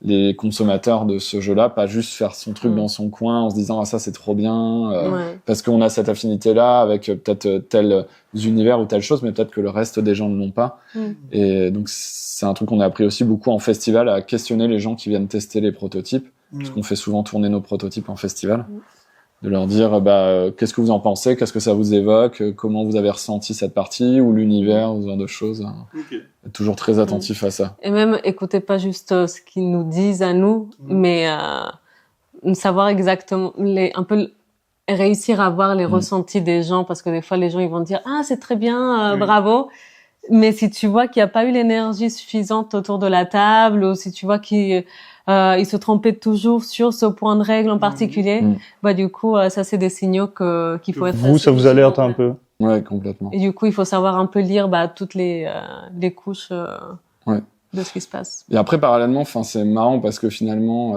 les consommateurs de ce jeu-là, pas juste faire son truc dans son coin en se disant ça c'est trop bien parce qu'on a cette affinité-là avec peut-être tel univers ou telle chose, mais peut-être que le reste des gens ne l'ont pas. Et donc c'est un truc qu'on a appris aussi beaucoup en festival, à questionner les gens qui viennent tester les prototypes parce qu'on fait souvent tourner nos prototypes en festival, de leur dire qu'est-ce que vous en pensez, qu'est-ce que ça vous évoque, comment vous avez ressenti cette partie ou l'univers ou ce genre de choses. Être toujours très attentif à ça. Et même écoutez pas juste ce qu'ils nous disent à nous, mais savoir exactement un peu réussir à voir les ressentis des gens, parce que des fois les gens ils vont dire ah c'est très bien, bravo. Mais si tu vois qu'il n'y a pas eu l'énergie suffisante autour de la table, ou si tu vois qu'ils se trompaient toujours sur ce point de règle en particulier, du coup, ça c'est des signaux qu'il faut être. Vous, ça vous alerte un peu. Ouais, complètement. Et du coup, il faut savoir un peu lire toutes les couches de ce qui se passe. Et après, parallèlement, c'est marrant parce que finalement,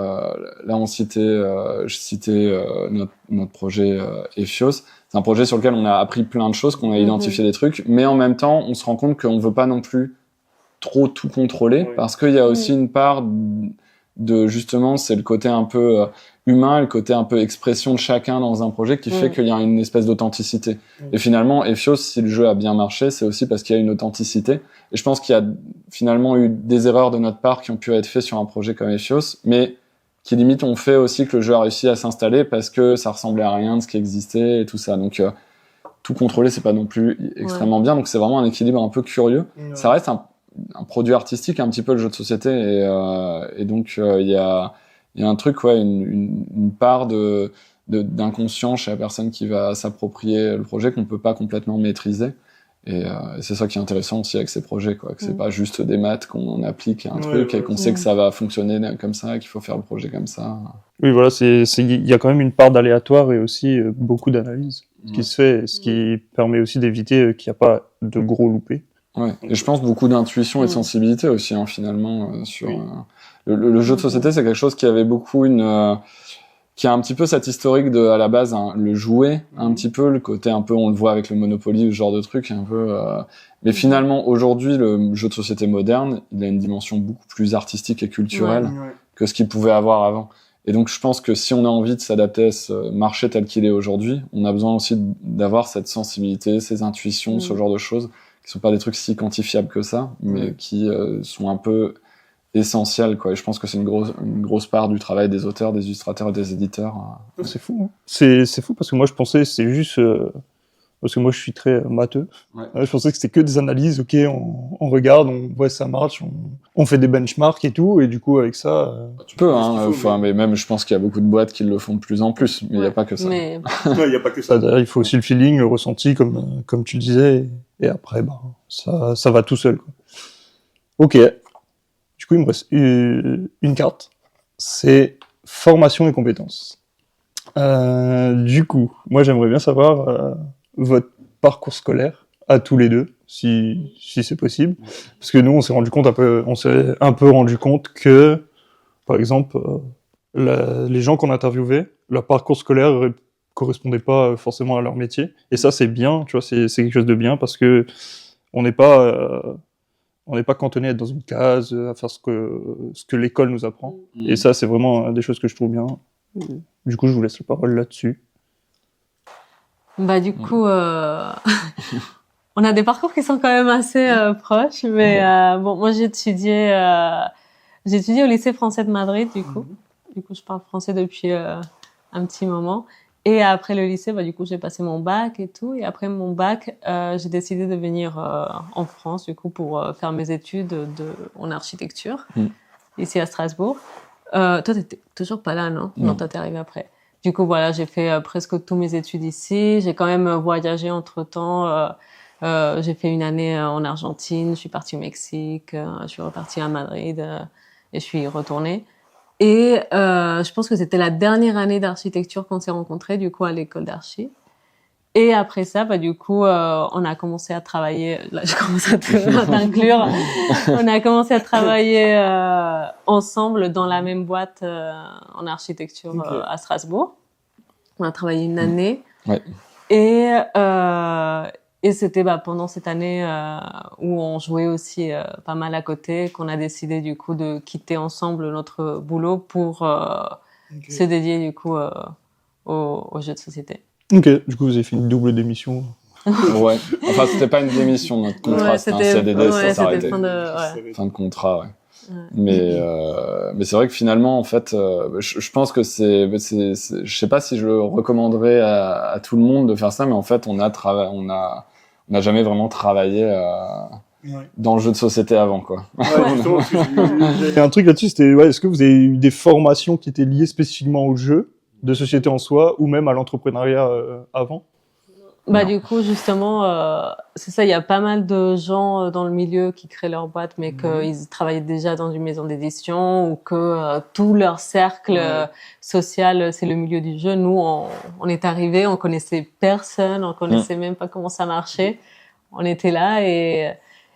là, je citais notre projet Ephios. C'est un projet sur lequel on a appris plein de choses, qu'on a identifié des trucs, mais en même temps, on se rend compte qu'on veut pas non plus trop tout contrôler, parce qu'il y a aussi une part de justement, c'est le côté un peu humain, le côté un peu expression de chacun dans un projet qui fait qu'il y a une espèce d'authenticité. Et finalement, Ephios, si le jeu a bien marché, c'est aussi parce qu'il y a une authenticité. Et je pense qu'il y a finalement eu des erreurs de notre part qui ont pu être faites sur un projet comme Ephios, mais qui limite ont fait aussi que le jeu a réussi à s'installer parce que ça ressemblait à rien de ce qui existait et tout ça. Donc tout contrôler, c'est pas non plus extrêmement bien. Donc c'est vraiment un équilibre un peu curieux. Ça reste un produit artistique, un petit peu le jeu de société, et donc il y a un truc, une part d'inconscient chez la personne qui va s'approprier le projet qu'on peut pas complètement maîtriser. Et c'est ça qui est intéressant aussi avec ces projets, que c'est pas juste des maths qu'on applique à un truc et qu'on sait que ça va fonctionner comme ça, qu'il faut faire le projet comme ça. Oui, voilà, il y a quand même une part d'aléatoire et aussi beaucoup d'analyse qui se fait, ce qui permet aussi d'éviter qu'il n'y a pas de gros loupés. Ouais, et je pense beaucoup d'intuition et de sensibilité aussi, finalement, sur le jeu de société, c'est quelque chose qui avait beaucoup qui a un petit peu cette historique à la base, le jouet, un petit peu, le côté un peu, on le voit avec le Monopoly, ce genre de truc, un peu, mais finalement, aujourd'hui, le jeu de société moderne, il a une dimension beaucoup plus artistique et culturelle que ce qu'il pouvait avoir avant. Et donc, je pense que si on a envie de s'adapter à ce marché tel qu'il est aujourd'hui, on a besoin aussi d'avoir cette sensibilité, ces intuitions, ce genre de choses, qui sont pas des trucs si quantifiables que ça, mais qui sont un peu essentiels, quoi. Et je pense que c'est une grosse part du travail des auteurs, des illustrateurs et des éditeurs. C'est fou, hein. C'est fou parce que moi je pensais c'est juste parce que moi je suis très matheux. Je pensais que c'était que des analyses, ok, on regarde, on voit ça marche, on fait des benchmarks et tout, et du coup avec ça. Tu peux, mais même je pense qu'il y a beaucoup de boîtes qui le font de plus en plus, mais il n'y a pas que ça. Mais... il y a pas que ça. D'ailleurs, il faut aussi le feeling, le ressenti, comme tu le disais, et après, ça va tout seul, quoi. Ok. Du coup, il me reste une carte. C'est formation et compétences. Du coup, moi, j'aimerais bien savoir votre parcours scolaire à tous les deux, si c'est possible, parce que nous, on s'est un peu rendu compte que, par exemple, les gens qu'on interviewait, leur parcours scolaire correspondait pas forcément à leur métier, et ça, c'est bien, tu vois, c'est quelque chose de bien parce que on n'est pas cantonné à être dans une case, à faire ce que l'école nous apprend. Et ça, c'est vraiment des choses que je trouve bien. Du coup, je vous laisse la parole là-dessus. Du coup, on a des parcours qui sont quand même assez proches, mais moi j'ai étudié au lycée français de Madrid, du coup. Du coup, je parle français depuis un petit moment. Et après le lycée, du coup, j'ai passé mon bac et tout. Et après mon bac, j'ai décidé de venir en France, du coup, pour faire mes études en architecture, ici à Strasbourg. Toi, t'étais toujours pas là, non? Non, toi, t'es arrivé après. Du coup, voilà, j'ai fait presque tous mes études ici. J'ai quand même voyagé entre-temps. J'ai fait une année en Argentine, je suis partie au Mexique, je suis repartie à Madrid et je suis retournée. Et je pense que c'était la dernière année d'architecture qu'on s'est rencontrés, du coup, à l'école d'archi. Et après ça, du coup, on a commencé à travailler. Là, je commence à t'inclure. On a commencé à travailler ensemble dans la même boîte en architecture à Strasbourg. On a travaillé une année. Ouais. Et c'était pendant cette année où on jouait aussi pas mal à côté qu'on a décidé du coup de quitter ensemble notre boulot pour se dédier du coup aux jeux de société. Ok, du coup vous avez fait une double démission. Ouais, enfin c'était pas une démission, notre contrat, c'était un CDD, ça s'arrêtait. Fin de contrat, ouais. Mais c'est vrai que finalement, en fait, je pense que je sais pas si je le recommanderais à tout le monde de faire ça, mais en fait, on n'a jamais vraiment travaillé dans le jeu de société avant, quoi. Ouais, justement, parce que j'ai un truc là-dessus, c'était, est-ce que vous avez eu des formations qui étaient liées spécifiquement au jeu de société en soi, ou même à l'entrepreneuriat avant? Bah, Non. du coup, justement, c'est ça, il y a pas mal de gens dans le milieu qui créent leur boîte, mais qu'ils travaillaient déjà dans une maison d'édition ou que tout leur cercle social, c'est le milieu du jeu. Nous, on est arrivés, on connaissait personne, on connaissait même pas comment ça marchait. On était là et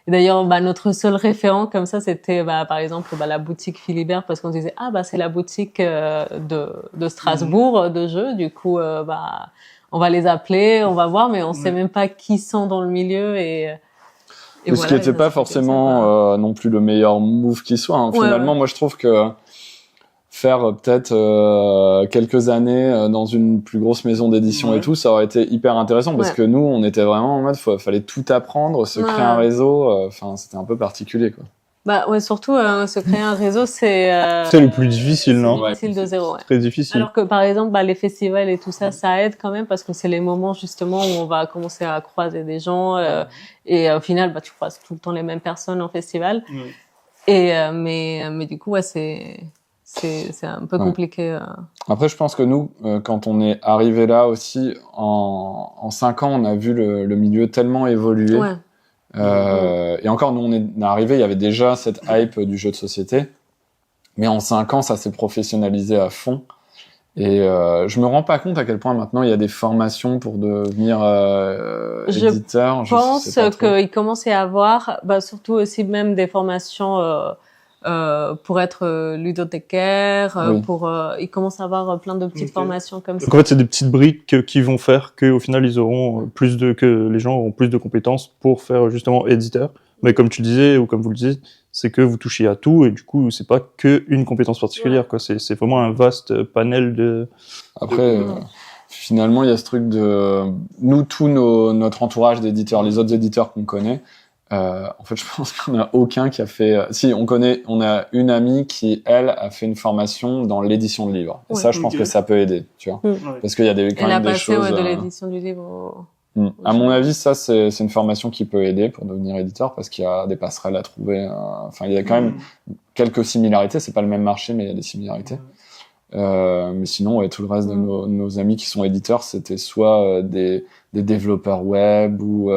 d'ailleurs, notre seul référent comme ça, c'était, par exemple, la boutique Philibert, parce qu'on disait, c'est la boutique de Strasbourg de jeux. Du coup, on va les appeler, on va voir, mais on sait même pas qui sont dans le milieu et ce qui n'était pas forcément non plus le meilleur move qui soit. Hein. Finalement, moi, je trouve que faire peut-être quelques années dans une plus grosse maison d'édition et tout, ça aurait été hyper intéressant parce que nous, on était vraiment en mode, fallait tout apprendre, se créer un réseau. Enfin, c'était un peu particulier, quoi. Surtout se créer un réseau, c'est le plus difficile, non? C'est difficile de zéro. Ouais. Très difficile. Alors que par exemple, les festivals et tout ça, ça aide quand même parce que c'est les moments justement où on va commencer à croiser des gens et au final, tu croises tout le temps les mêmes personnes en festival. Et mais du coup, c'est un peu compliqué. Après, je pense que nous, quand on est arrivé là aussi, en 5 ans, on a vu le milieu tellement évoluer. Ouais. Et encore, nous, on est arrivé, il y avait déjà cette hype du jeu de société. Mais en 5 ans, ça s'est professionnalisé à fond. Et je me rends pas compte à quel point maintenant il y a des formations pour devenir éditeur. Je pense qu'il commence à y avoir, surtout aussi même des formations pour être ludothécaire, il commence à avoir plein de petites formations comme ça. Donc en fait, c'est des petites briques qui vont faire qu'au final, ils auront que les gens auront plus de compétences pour faire justement éditeur. Mais comme tu le disais, ou comme vous le disiez, c'est que vous touchez à tout et du coup, c'est pas que une compétence particulière, quoi. C'est vraiment un vaste panel de... Après, finalement, il y a ce truc de... Nous, tout notre entourage d'éditeurs, les autres éditeurs qu'on connaît, en fait, je pense qu'on a aucun qui a fait... Si, on a une amie qui, elle, a fait une formation dans l'édition de livres. Et ça, je pense que ça peut aider, tu vois. Parce qu'il y a quand même des choses... de l'édition du livre À mon avis, ça, c'est une formation qui peut aider pour devenir éditeur parce qu'il y a des passerelles à trouver. Enfin, il y a quand même quelques similarités. C'est pas le même marché, mais il y a des similarités. Mais sinon, tout le reste de nos amis qui sont éditeurs, c'était soit des développeurs web ou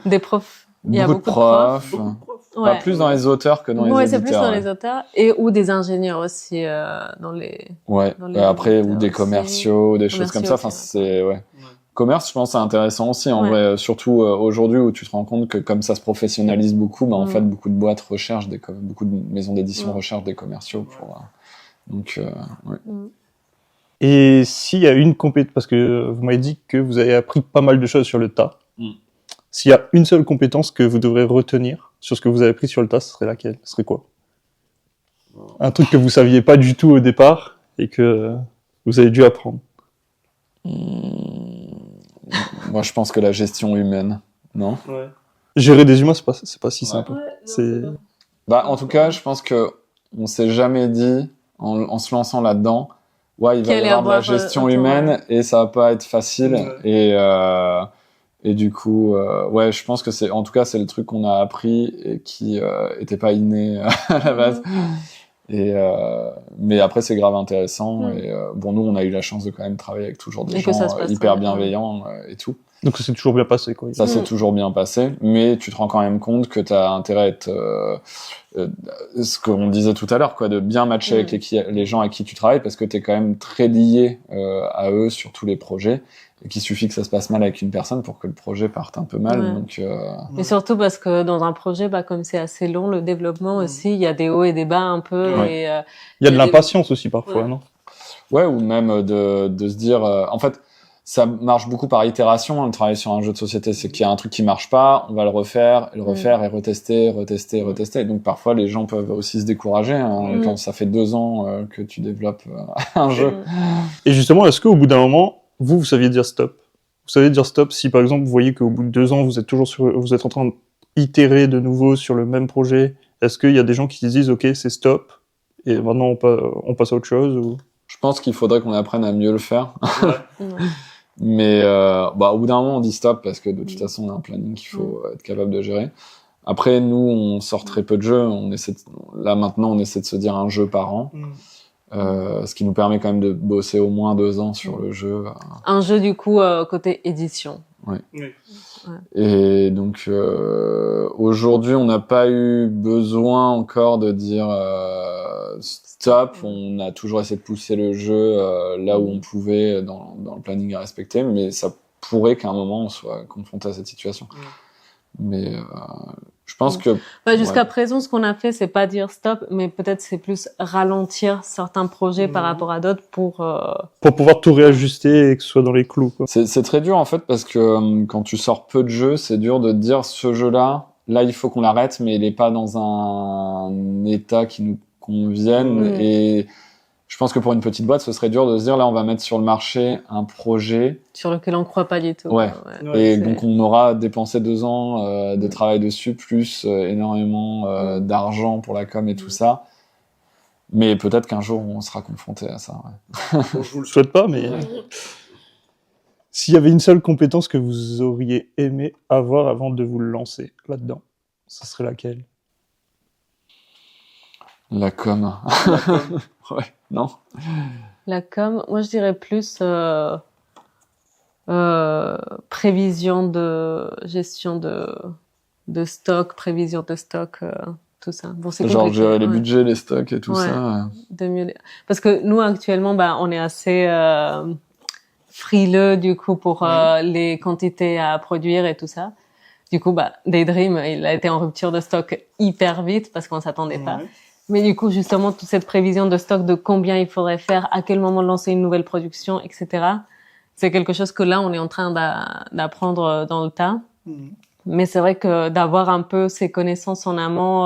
des profs. Il y a beaucoup de profs. Pas plus dans les auteurs que dans les éditeurs. Ouais, c'est plus dans les auteurs ou des ingénieurs aussi dans les. Après ou des commerciaux, des choses comme ça. Enfin, c'est commerce, je pense, c'est intéressant aussi en vrai, surtout aujourd'hui où tu te rends compte que comme ça se professionnalise beaucoup, en fait, beaucoup de boîtes recherchent beaucoup de maisons d'édition recherchent des commerciaux pour. Donc. Et s'il y a une compétence, parce que vous m'avez dit que vous avez appris pas mal de choses sur le tas. S'il y a une seule compétence que vous devrez retenir sur ce que vous avez appris sur le tas, ce serait laquelle? Ce serait quoi? Un truc que vous saviez pas du tout au départ et que vous avez dû apprendre. Moi, je pense que la gestion humaine, non? Gérer des humains, c'est pas si simple. En tout cas, je pense que on s'est jamais dit en se lançant là-dedans, il va y avoir de la gestion humaine et ça va pas être facile et du coup, je pense que c'est le truc qu'on a appris et qui était pas inné à la base. Et mais après c'est grave intéressant et nous on a eu la chance de quand même travailler avec toujours des gens hyper bienveillants et tout. Donc ça s'est toujours bien passé, quoi. Ça s'est toujours bien passé, mais tu te rends quand même compte que t'as intérêt à être ce qu'on disait tout à l'heure, quoi, de bien matcher avec les gens avec qui tu travailles parce que t'es quand même très lié à eux sur tous les projets. Et qu'il suffit que ça se passe mal avec une personne pour que le projet parte un peu mal. Donc, et surtout parce que dans un projet, comme c'est assez long, le développement aussi, il y a des hauts et des bas un peu. Et, il y a de l'impatience aussi parfois, non? Ou même de se dire... en fait, ça marche beaucoup par itération, le travail sur un jeu de société. C'est qu'il y a un truc qui marche pas, on va le refaire et retester. Et donc parfois, les gens peuvent aussi se décourager quand ça fait 2 ans que tu développes un jeu. Et justement, est-ce qu'au bout d'un moment, vous saviez dire stop? Vous savez dire stop si, par exemple, vous voyez qu'au bout de 2 ans, vous êtes en train d'itérer de nouveau sur le même projet Est-ce qu'il y a des gens qui se disent, ok, c'est stop, et maintenant on passe à autre chose ou... Je pense qu'il faudrait qu'on apprenne à mieux le faire. Ouais. Mais au bout d'un moment, on dit stop parce que de toute façon, on a un planning qu'il faut être capable de gérer. Après, nous, on sort très peu de jeux. Là, maintenant, on essaie de se dire un jeu par an. Ce qui nous permet quand même de bosser au moins 2 ans sur le jeu. Un jeu, du coup, côté édition. Ouais. Oui. Et donc, aujourd'hui, on n'a pas eu besoin encore de dire stop. On a toujours essayé de pousser le jeu là où on pouvait dans le planning à respecter, mais ça pourrait qu'à un moment, on soit confronté à cette situation. Mais je pense que... Jusqu'à présent, ce qu'on a fait, c'est pas dire stop, mais peut-être c'est plus ralentir certains projets par rapport à d'autres pour pouvoir tout réajuster et que ce soit dans les clous, quoi. C'est très dur, en fait, parce que quand tu sors peu de jeux, c'est dur de te dire ce jeu-là, il faut qu'on l'arrête, mais il est pas dans un état qui nous convienne. Et je pense que pour une petite boîte, ce serait dur de se dire, là, on va mettre sur le marché un projet sur lequel on croit pas du tout. Ouais. Et donc, on aura dépensé 2 ans de travail dessus, plus énormément d'argent pour la com et tout ça. Mais peut-être qu'un jour, on sera confronté à ça. Bon, je vous le souhaite pas, mais s'il y avait une seule compétence que vous auriez aimé avoir avant de vous lancer là-dedans, ce serait laquelle? La com. Ouais, non? La com, moi je dirais plus prévision de gestion de stock, prévision de stock, tout ça. Bon, c'est genre compliqué, gérer les budgets, les stocks et tout ça. De mieux... Parce que nous actuellement, on est assez frileux du coup pour les quantités à produire et tout ça. Du coup, Daydream, il a été en rupture de stock hyper vite parce qu'on s'attendait pas. Mais du coup, justement, toute cette prévision de stock de combien il faudrait faire, à quel moment lancer une nouvelle production, etc. C'est quelque chose que là, on est en train d'apprendre dans le tas. Mais c'est vrai que d'avoir un peu ces connaissances en amont,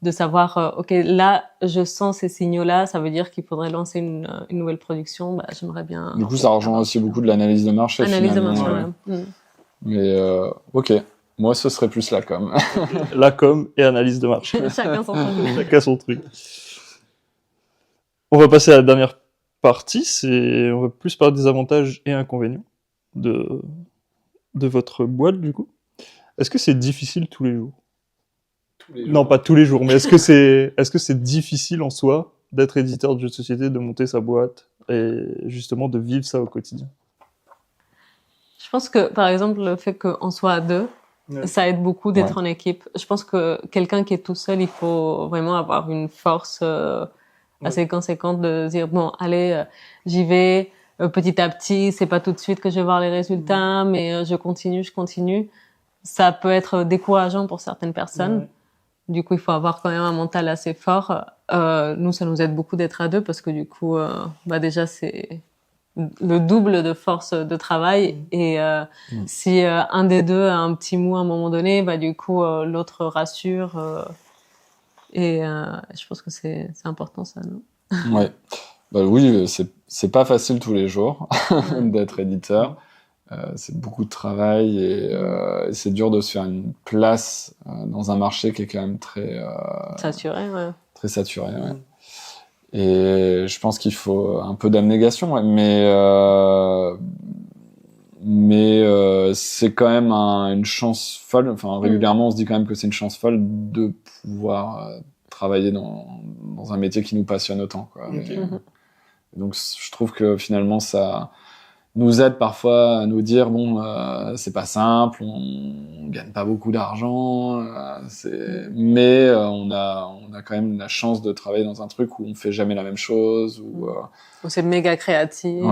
de savoir, ok, là, je sens ces signaux-là, ça veut dire qu'il faudrait lancer une nouvelle production. J'aimerais bien. Du coup, ça rejoint aussi beaucoup de l'analyse de marché. Analyse de marché, Mais ok. Moi, ce serait plus la com. La com et analyse de marché. Chacun son truc. Chacun son truc. On va passer à la dernière partie. On va plus parler des avantages et inconvénients de votre boîte, du coup. Est-ce que c'est difficile tous les jours? Non, pas tous les jours, mais est-ce que c'est difficile en soi d'être éditeur de jeux de société, de monter sa boîte et justement de vivre ça au quotidien? Je pense que, par exemple, le fait qu'on soit à 2, ça aide beaucoup d'être en équipe. Je pense que quelqu'un qui est tout seul, il faut vraiment avoir une force assez conséquente de dire, bon, allez, j'y vais petit à petit, c'est pas tout de suite que je vais voir les résultats, mais je continue. Ça peut être décourageant pour certaines personnes. Du coup, il faut avoir quand même un mental assez fort. Nous, ça nous aide beaucoup d'être à 2 parce que du coup, déjà, c'est le double de force de travail. Et si un des deux a un petit mot à un moment donné, du coup, l'autre rassure. Et je pense que c'est important, ça, non? Ouais. Oui, c'est pas facile tous les jours d'être éditeur. C'est beaucoup de travail et c'est dur de se faire une place dans un marché qui est quand même très saturé, très saturé. Et je pense qu'il faut un peu d'abnégation, mais c'est quand même une chance folle. Enfin, régulièrement, on se dit quand même que c'est une chance folle de pouvoir travailler dans un métier qui nous passionne autant, quoi. Donc, je trouve que finalement, ça nous aide parfois à nous dire c'est pas simple, on gagne pas beaucoup d'argent, mais on a quand même la chance de travailler dans un truc où on fait jamais la même chose, où c'est méga créatif.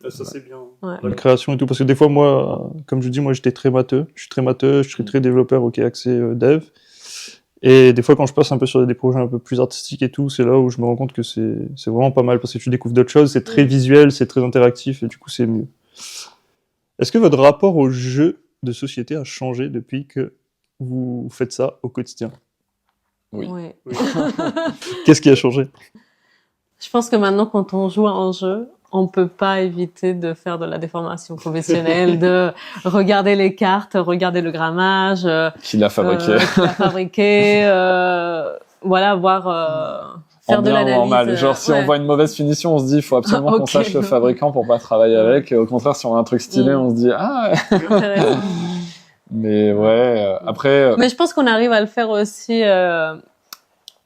Ça c'est bien. La création et tout, parce que des fois moi, comme je dis, j'étais très matheux, je suis très développeur, axé dev. Et des fois, quand je passe un peu sur des projets un peu plus artistiques et tout, c'est là où je me rends compte que c'est vraiment pas mal, parce que tu découvres d'autres choses, c'est très visuel, c'est très interactif, et du coup, c'est mieux. Est-ce que votre rapport aux jeux de société a changé depuis que vous faites ça au quotidien? Oui. Qu'est-ce qui a changé? Je pense que maintenant, quand on joue à un jeu, on peut pas éviter de faire de la déformation professionnelle, de regarder les cartes, regarder le grammage, Qui l'a fabriqué. Voilà, voir, faire En de bien ou l'analyse. en mal. Genre, si on voit une mauvaise finition, on se dit, il faut absolument qu'on Ok. sache le fabricant pour pas travailler avec. Et au contraire, si on a un truc stylé, on se dit, ah. Intéressant. Mais ouais, après. Mais je pense qu'on arrive à le faire aussi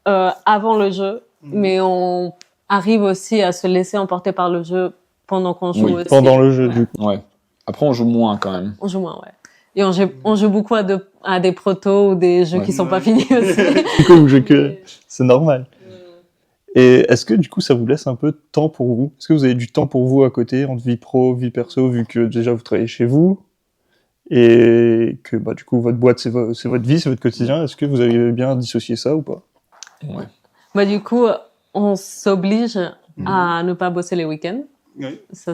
avant le jeu, mais on arrive aussi à se laisser emporter par le jeu pendant qu'on joue Oui, aussi. Pendant le jeu, du coup. Ouais. Après, on joue moins quand même. On joue moins, ouais. Et on joue beaucoup à des protos ou des jeux qui sont pas finis aussi. Du coup, c'est normal. Et est-ce que du coup ça vous laisse un peu de temps pour vous? Est-ce que vous avez du temps pour vous à côté, entre vie pro, vie perso, vu que déjà vous travaillez chez vous et que bah, du coup votre boîte c'est votre vie, c'est votre quotidien? Est-ce que vous avez bien dissocié ça ou pas? Ouais. Bah, du coup, on s'oblige à ne pas bosser les week-ends. Oui. Ça,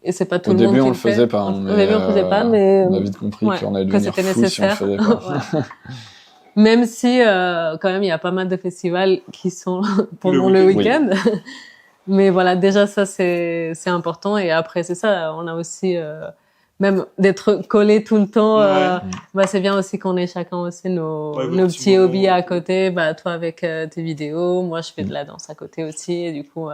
et c'est pas tout Au le monde début, qui on le faisait pas. Au début, on le faisait pas, mais on a vite compris ouais, qu'on allait que devenir c'était fou si on le nécessaire. faisait pas. Ouais. Même si, quand même, il y a pas mal de festivals qui sont pendant Le le week-end. week-end. Mais voilà, déjà, ça, c'est important. Et après, c'est ça, on a aussi, même d'être collés tout le temps, bah, c'est bien aussi qu'on ait chacun aussi nos petits hobbies à côté. Bah, toi avec tes vidéos, moi, je fais de la danse à côté aussi. Et du coup,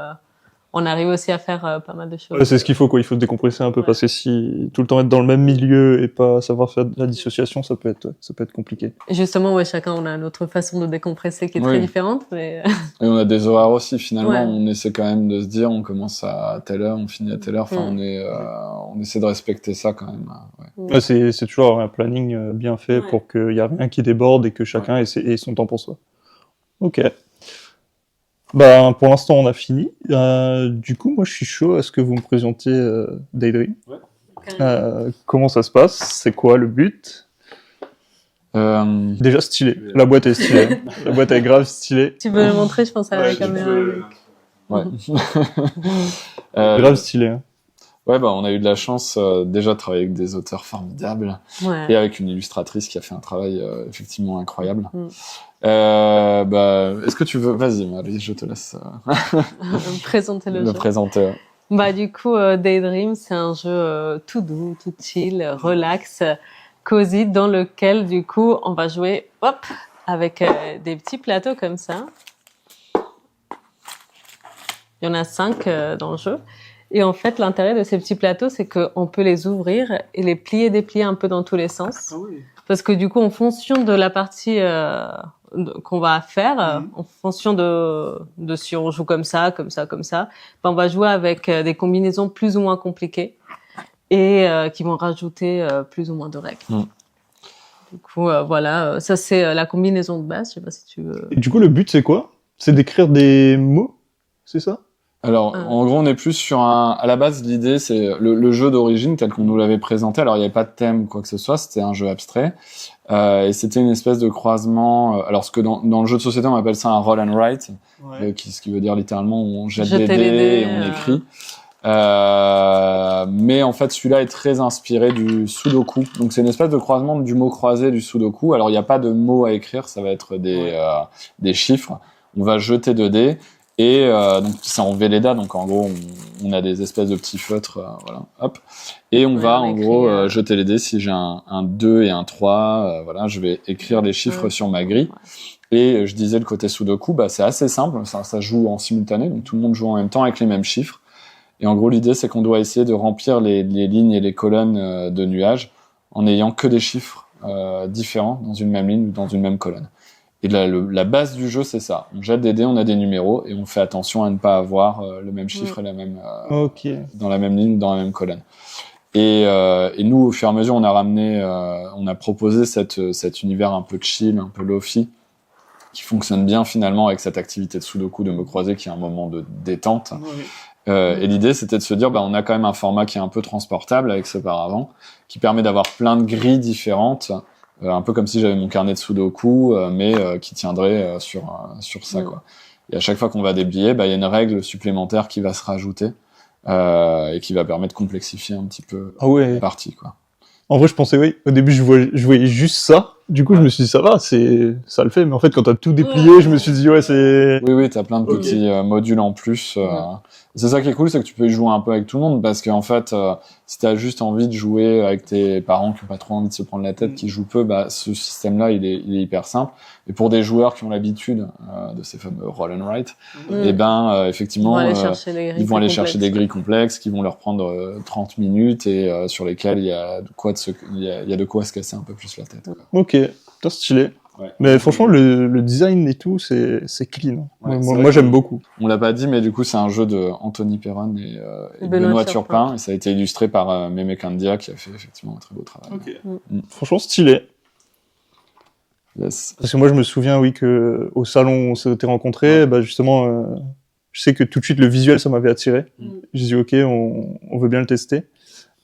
on arrive aussi à faire pas mal de choses. Ouais, c'est ce qu'il faut, quoi. Il faut décompresser un peu parce que si tout le temps être dans le même milieu et pas savoir faire de la dissociation, ça peut être compliqué. Et justement, ouais, chacun, on a notre façon de décompresser qui est très différente. Mais... Et on a des horaires aussi, finalement. Ouais. On essaie quand même de se dire, on commence à telle heure, on finit à telle heure. Enfin, on essaie de respecter ça quand même. Ouais. Ouais, c'est toujours un planning bien fait pour qu'il y a rien qui déborde et que chacun ait son temps pour soi. Ok. Bah, pour l'instant, on a fini. Du coup, moi, je suis chaud à ce que vous me présentiez Daydream. Comment ça se passe? C'est quoi le but? Déjà stylé. La boîte est stylée. La boîte est grave stylée. Tu veux le montrer, je pense, à la caméra. Ouais. Grave stylé. Hein. Ouais, bah, on a eu de la chance déjà de travailler avec des auteurs formidables et avec une illustratrice qui a fait un travail effectivement incroyable. Bah, est-ce que tu veux... Vas-y, Marie, je te laisse présenter le jeu. Présenter. Bah, du coup, Daydream, c'est un jeu tout doux, tout chill, relax, cosy, dans lequel, du coup, on va jouer, avec des petits plateaux comme ça. Il y en a 5 dans le jeu. Et en fait, l'intérêt de ces petits plateaux, c'est qu'on peut les ouvrir et les plier, déplier un peu dans tous les sens. Ah oui. Parce que du coup, en fonction de la partie qu'on va faire, en fonction de si on joue comme ça, ben on va jouer avec des combinaisons plus ou moins compliquées et qui vont rajouter plus ou moins de règles. Du coup, voilà, ça c'est la combinaison de base. Je sais pas si tu veux... Et du coup, le but, c'est quoi? C'est d'écrire des mots? C'est ça? Alors, en gros, on est plus sur à la base, l'idée, c'est le jeu d'origine tel qu'on nous l'avait présenté. Alors, il n'y avait pas de thème ou quoi que ce soit, c'était un jeu abstrait. Et c'était une espèce de croisement. Alors, ce que dans le jeu de société, on appelle ça un roll and write, ce qui veut dire littéralement on jette des dés et on écrit. Mais en fait, celui-là est très inspiré du sudoku. Donc, c'est une espèce de croisement du mot croisé du sudoku. Alors, il n'y a pas de mots à écrire, ça va être des chiffres. On va jeter 2 dés. Et donc c'est en Velleda, donc en gros on a des espèces de petits feutres, voilà, hop. Et on va en gros jeter les dés. Si j'ai un 2 et un 3, voilà, je vais écrire les chiffres sur ma grille. Et je disais le côté Sudoku, bah c'est assez simple, ça joue en simultané, donc tout le monde joue en même temps avec les mêmes chiffres. Et en gros l'idée c'est qu'on doit essayer de remplir les lignes et les colonnes de nuages en n'ayant que des chiffres différents dans une même ligne ou dans une même colonne. Et la base du jeu, c'est ça. On jette des dés, on a des numéros, et on fait attention à ne pas avoir le même chiffre et la même, dans la même ligne, dans la même colonne. Et nous, au fur et à mesure, on a proposé cet univers un peu chill, un peu lofi, qui fonctionne bien finalement avec cette activité de Sudoku, de mots croisés, qui est un moment de détente. Et l'idée, c'était de se dire, on a quand même un format qui est un peu transportable avec ce paravent, qui permet d'avoir plein de grilles différentes, un peu comme si j'avais mon carnet de Sudoku, mais qui tiendrait sur ça, quoi. Et à chaque fois qu'on va débiller, il y a une règle supplémentaire qui va se rajouter et qui va permettre de complexifier un petit peu la partie, quoi. En vrai, je pensais, au début, je voyais juste ça. Du coup, je me suis dit, ça va, ça le fait. Mais en fait, quand t'as tout déplié, je me suis dit, c'est... Oui, t'as plein de petits modules en plus. C'est ça qui est cool, c'est que tu peux y jouer un peu avec tout le monde, parce qu'en fait, si t'as juste envie de jouer avec tes parents qui ont pas trop envie de se prendre la tête, qui jouent peu, bah ce système-là, il est hyper simple. Et pour des joueurs qui ont l'habitude de ces fameux roll and write, et ben effectivement, ils vont aller chercher des grilles complexes qui vont leur prendre 30 minutes et sur lesquelles il y a de quoi se casser un peu plus la tête. Quoi. Ok, c'est stylé. Ouais. Mais franchement, le design et tout, c'est clean. Ouais, moi j'aime beaucoup. On l'a pas dit, mais du coup, c'est un jeu de Anthony Perron et Benoît Turpin. Et ça a été illustré par Mémé Candia, qui a fait effectivement un très beau travail. Okay. Franchement, stylé. Yes. Parce que moi, je me souviens, oui, que au salon où on s'était rencontrés, bah, justement, je sais que tout de suite, le visuel, ça m'avait attiré. J'ai dit, ok, on veut bien le tester.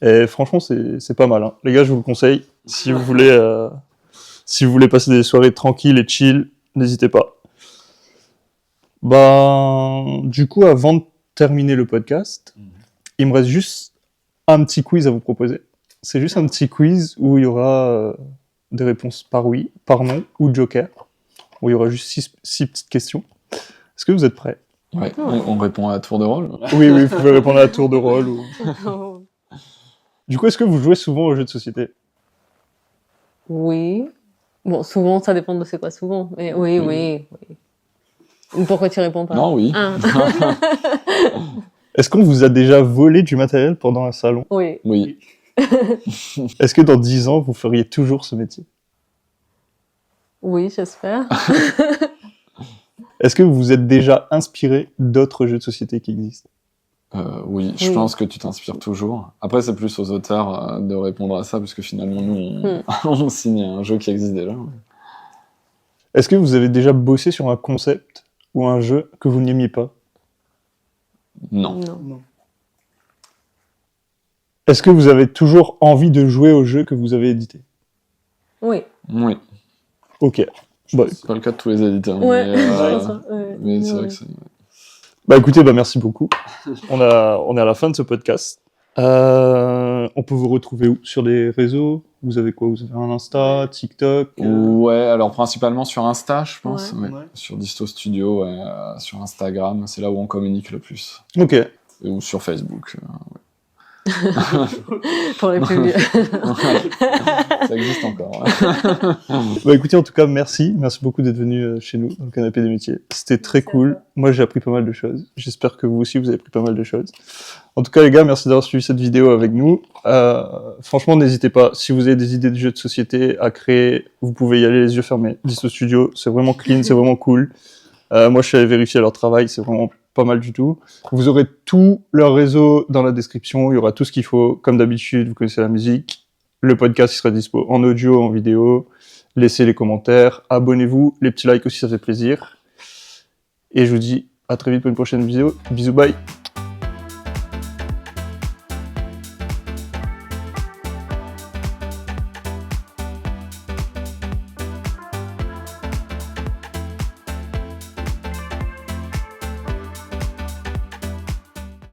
Et franchement, c'est pas mal. Hein. Les gars, je vous le conseille. Si vous voulez passer des soirées tranquilles et chill, n'hésitez pas. Du coup, avant de terminer le podcast, il me reste juste un petit quiz à vous proposer. C'est juste un petit quiz où il y aura des réponses par oui, par non ou joker, où il y aura juste 6 petites questions. Est-ce que vous êtes prêts? Ouais, on répond à tour de rôle. Oui, vous pouvez répondre à tour de rôle. Ou... Du coup, est-ce que vous jouez souvent aux jeux de société? Oui. Bon, souvent, ça dépend de c'est quoi souvent. Mais oui. Pourquoi tu réponds pas? Non, oui. Ah. Est-ce qu'on vous a déjà volé du matériel pendant un salon? Oui. Oui. Est-ce que dans 10 ans, vous feriez toujours ce métier? Oui, j'espère. Est-ce que vous vous êtes déjà inspiré d'autres jeux de société qui existent? Oui, je pense que tu t'inspires toujours. Après, c'est plus aux auteurs de répondre à ça, parce que finalement, nous, on signe un jeu qui existe déjà. Est-ce que vous avez déjà bossé sur un concept ou un jeu que vous n'aimiez pas? Non. Est-ce que vous avez toujours envie de jouer au jeu que vous avez édité? Oui. Oui. Ok. C'est pas le cas de tous les éditeurs. Ouais. Mais c'est vrai que c'est... Écoutez, merci beaucoup. On est à la fin de ce podcast. On peut vous retrouver où? Sur les réseaux? Vous avez quoi? Vous avez un Insta, TikTok? Ouais, alors principalement sur Insta, je pense. Ouais. Sur Disto Studio, sur Instagram, c'est là où on communique le plus. Ok. Ou sur Facebook. Pour les plus vieux. Ça existe encore. Ouais. Écoutez, en tout cas, merci beaucoup d'être venu chez nous dans le canapé des métiers. C'était très cool. Moi, j'ai appris pas mal de choses. J'espère que vous aussi, vous avez appris pas mal de choses. En tout cas, les gars, merci d'avoir suivi cette vidéo avec nous. Franchement, n'hésitez pas. Si vous avez des idées de jeux de société à créer, vous pouvez y aller les yeux fermés. Disto Studio, c'est vraiment clean, c'est vraiment cool. Moi, je suis allé vérifier leur travail, c'est vraiment pas mal du tout. Vous aurez tout leur réseau dans la description, il y aura tout ce qu'il faut. Comme d'habitude, vous connaissez la musique. Le podcast, il sera dispo en audio, en vidéo. Laissez les commentaires, abonnez-vous, les petits likes aussi, ça fait plaisir. Et je vous dis à très vite pour une prochaine vidéo. Bisous, bye.